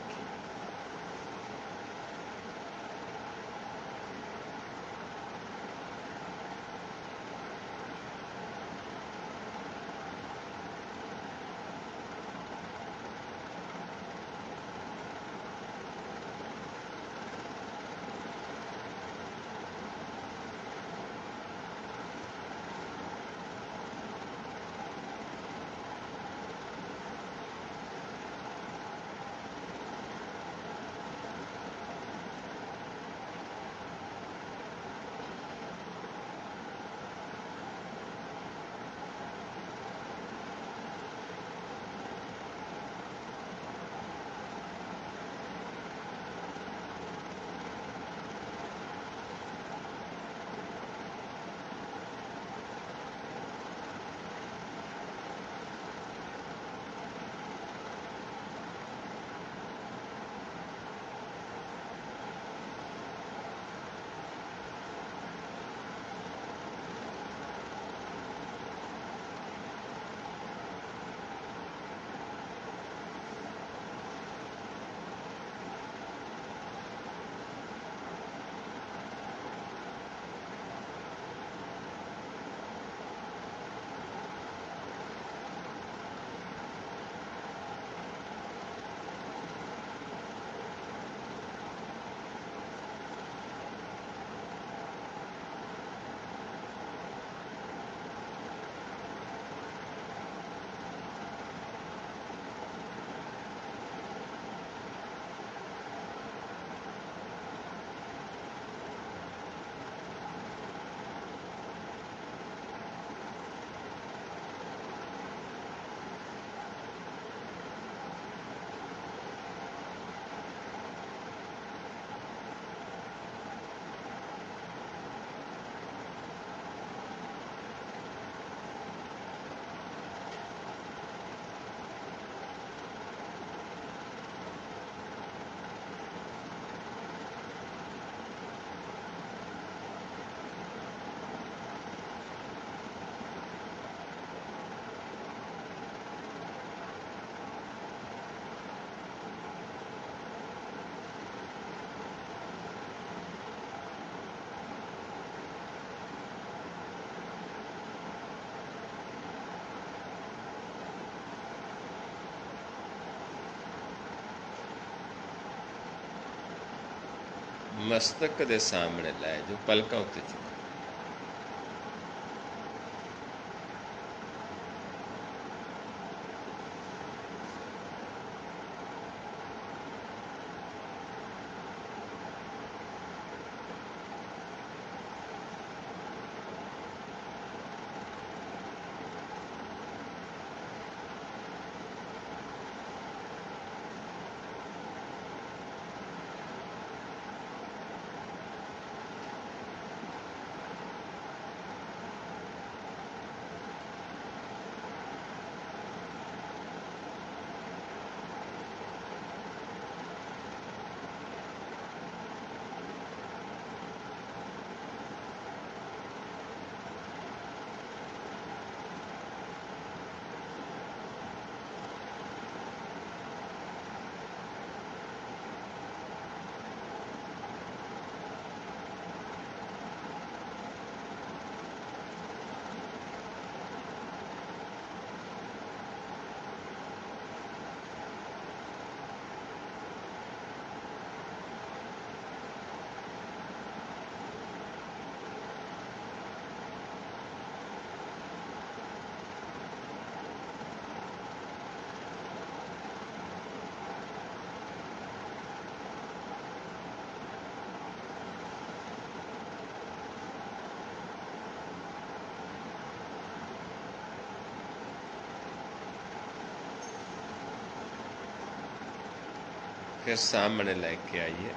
Speaker 1: मस्तक दे सामने लाए जो पलकों उत्ते चुके। फिर सामने लेके आइए।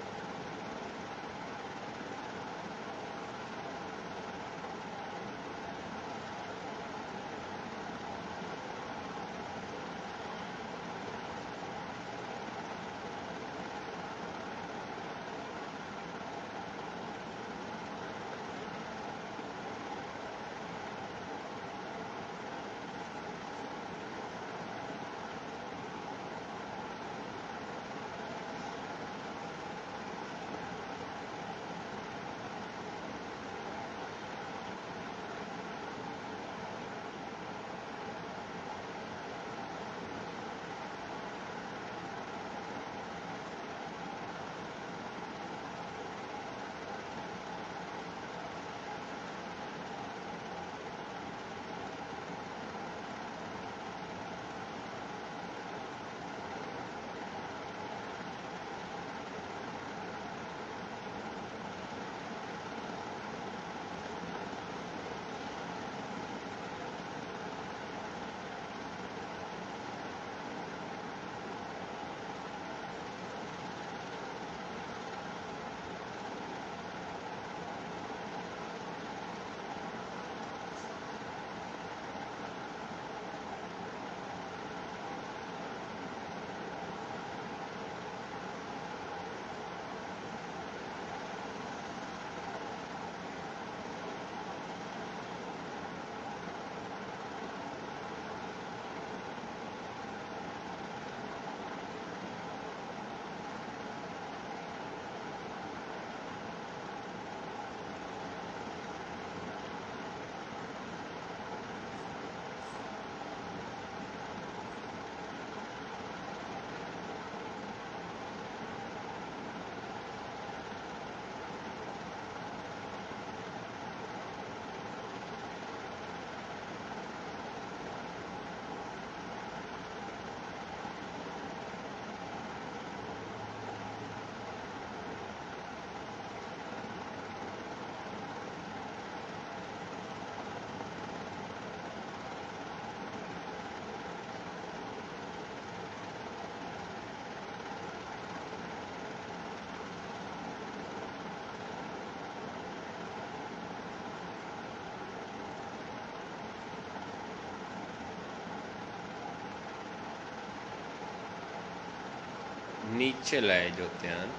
Speaker 1: ਨੀਚੇ ਲਾਏ ਜੋ ਧਿਆਨ।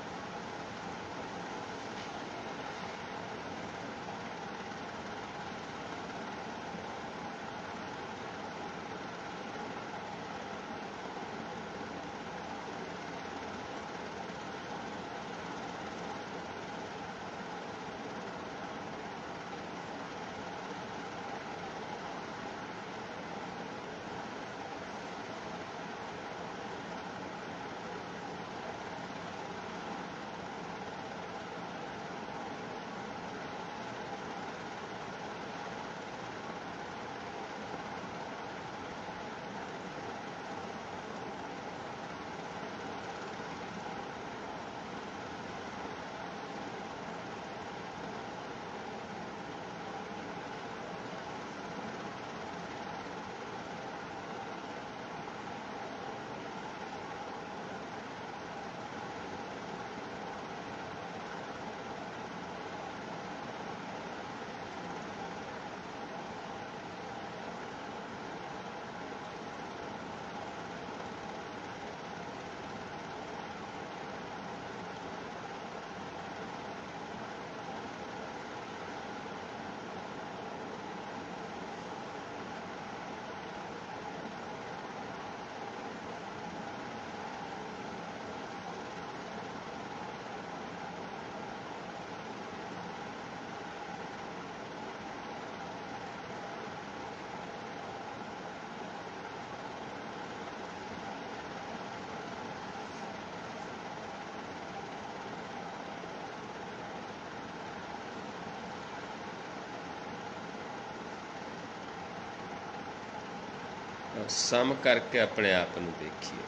Speaker 1: ਸਮ ਕਰਕੇ ਆਪਣੇ ਆਪ ਨੂੰ ਦੇਖੀਏ।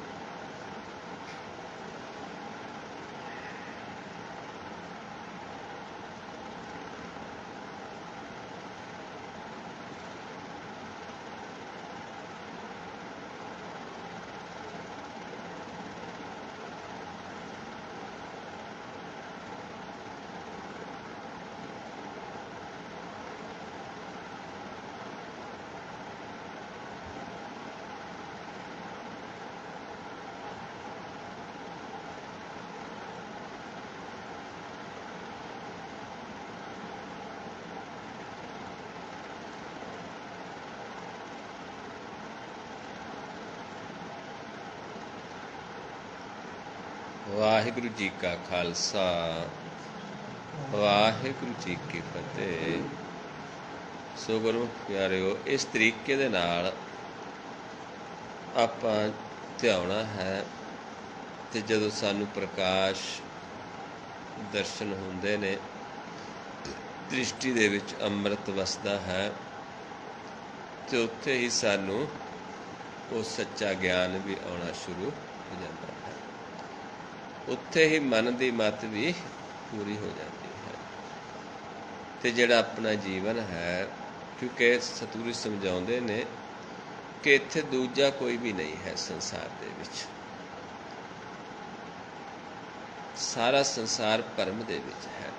Speaker 1: ਵਾਹਿਗੁਰੂ ਜੀ ਕਾ ਖਾਲਸਾ, ਵਾਹਿਗੁਰੂ ਜੀ ਕੀ ਫਤਿਹ। ਸੋ ਗੁਰੂ ਪਿਆਰਿਓ, ਇਸ ਤਰੀਕੇ ਦੇ ਨਾਲ ਆਪਾਂ ਧਿਆਉਣਾ ਹੈ ਤੇ ਜਦੋਂ ਸਾਨੂੰ ਪ੍ਰਕਾਸ਼ ਦਰਸ਼ਨ ਹੁੰਦੇ ਨੇ, ਦ੍ਰਿਸ਼ਟੀ ਦੇ ਵਿੱਚ ਅੰਮ੍ਰਿਤ ਵਸਦਾ ਹੈ, ਤੇ ਉੱਥੇ ਹੀ ਸਾਨੂੰ ਉਹ ਸੱਚਾ ਗਿਆਨ ਵੀ ਆਉਣਾ ਸ਼ੁਰੂ ਹੋ ਜਾਂਦਾ ਹੈ। ਉੱਥੇ ਹੀ ਮਨ ਦੀ ਮੱਤ ਵੀ ਪੂਰੀ ਹੋ ਜਾਂਦੀ ਹੈ। ਤੇ ਜਿਹੜਾ ਆਪਣਾ ਜੀਵਨ ਹੈ, ਕਿਉਂਕਿ ਸਤਿਗੁਰੂ ਸਮਝਾਉਂਦੇ ਨੇ ਕਿ ਇੱਥੇ ਦੂਜਾ ਕੋਈ ਵੀ ਨਹੀਂ ਹੈ ਸੰਸਾਰ ਦੇ ਵਿੱਚ। ਸਾਰਾ ਸੰਸਾਰ ਭਰਮ ਦੇ ਵਿੱਚ ਹੈ,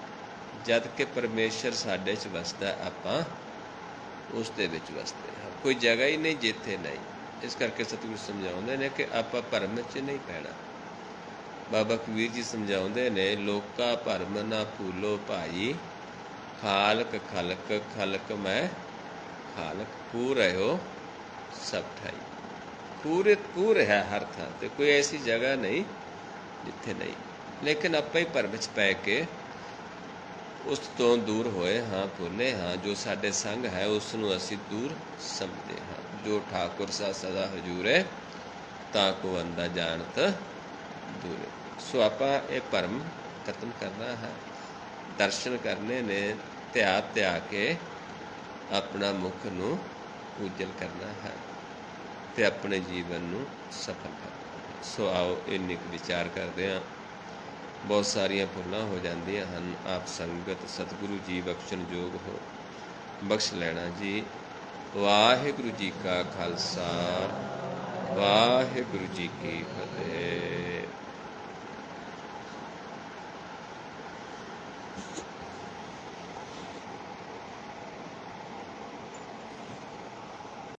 Speaker 1: ਜਦ ਕਿ ਪਰਮੇਸ਼ਰ ਸਾਡੇ 'ਚ ਵਸਦਾ, ਆਪਾਂ ਉਸ ਦੇ ਵਿੱਚ ਵਸਦੇ ਹਾਂ। ਕੋਈ ਜਗ੍ਹਾ ਹੀ ਨਹੀਂ ਜਿੱਥੇ ਨਹੀਂ। ਇਸ ਕਰਕੇ ਸਤਿਗੁਰੂ ਸਮਝਾਉਂਦੇ ਨੇ ਕਿ ਆਪਾਂ ਭਰਮ 'ਚ ਨਹੀਂ ਪੈਣਾ। ਬਾਬਾ ਕਬੀਰ ਜੀ ਸਮਝਾਉਂਦੇ ਨੇ, ਲੋਕਾ ਭਰਮ ਨਾ ਭੂਲੋ ਭਾਈ, ਖਾਲਕ ਖਲਕ ਖਲਕ ਮੈਂ ਖਾਲਕ, ਪੂਰ ਰਹਿਓ ਸਭ ਠਾਈ। ਪੂਰ ਹੈ ਹਰ ਥਾਂ ਤੇ, ਕੋਈ ਐਸੀ ਜਗ੍ਹਾ ਨਹੀਂ ਜਿੱਥੇ ਨਹੀਂ। ਲੇਕਿਨ ਆਪਾਂ ਹੀ ਭਰਮ 'ਚ ਪੈ ਕੇ ਉਸ ਤੋਂ ਦੂਰ ਹੋਏ ਹਾਂ, ਭੁੱਲੇ ਹਾਂ। ਜੋ ਸਾਡੇ ਸੰਗ ਹੈ ਉਸ ਨੂੰ ਅਸੀਂ ਦੂਰ ਸਮਝਦੇ ਹਾਂ। ਜੋ ਠਾਕੁਰ ਸਾ ਸਦਾ ਹਜੂਰੇ, ਤਾਂ ਕੋ ਅੰਦਾ ਜਾਣਤ ਦੂਰੇ। ਸੋ ਆਪਾਂ ਇਹ ਭਰਮ ਖਤਮ ਕਰਨਾ ਹੈ, ਦਰਸ਼ਨ ਕਰਨੇ ਨੇ, ਧਿਆ ਕੇ ਆਪਣਾ ਮੁਖ ਨੂੰ ਉਜਲ ਕਰਨਾ ਹੈ ਤੇ ਆਪਣੇ ਜੀਵਨ ਨੂੰ ਸਫਲ ਕਰਨਾ ਹੈ। ਸੋ ਆਓ ਇੰਨੇ ਕੁ ਵਿਚਾਰ ਕਰਦੇ ਹਾਂ। ਬਹੁਤ ਸਾਰੀਆਂ ਭੁੱਲਾਂ ਹੋ ਜਾਂਦੀਆਂ ਹਨ। ਆਪ ਸੰਗਤ ਸਤਿਗੁਰੂ ਜੀ ਬਖਸ਼ਣ ਯੋਗ ਹੋ, ਬਖਸ਼ ਲੈਣਾ ਜੀ। ਵਾਹਿਗੁਰੂ ਜੀ ਕਾ ਖਾਲਸਾ, ਵਾਹਿਗੁਰੂ ਜੀ ਕੀ ਫਤਿਹ।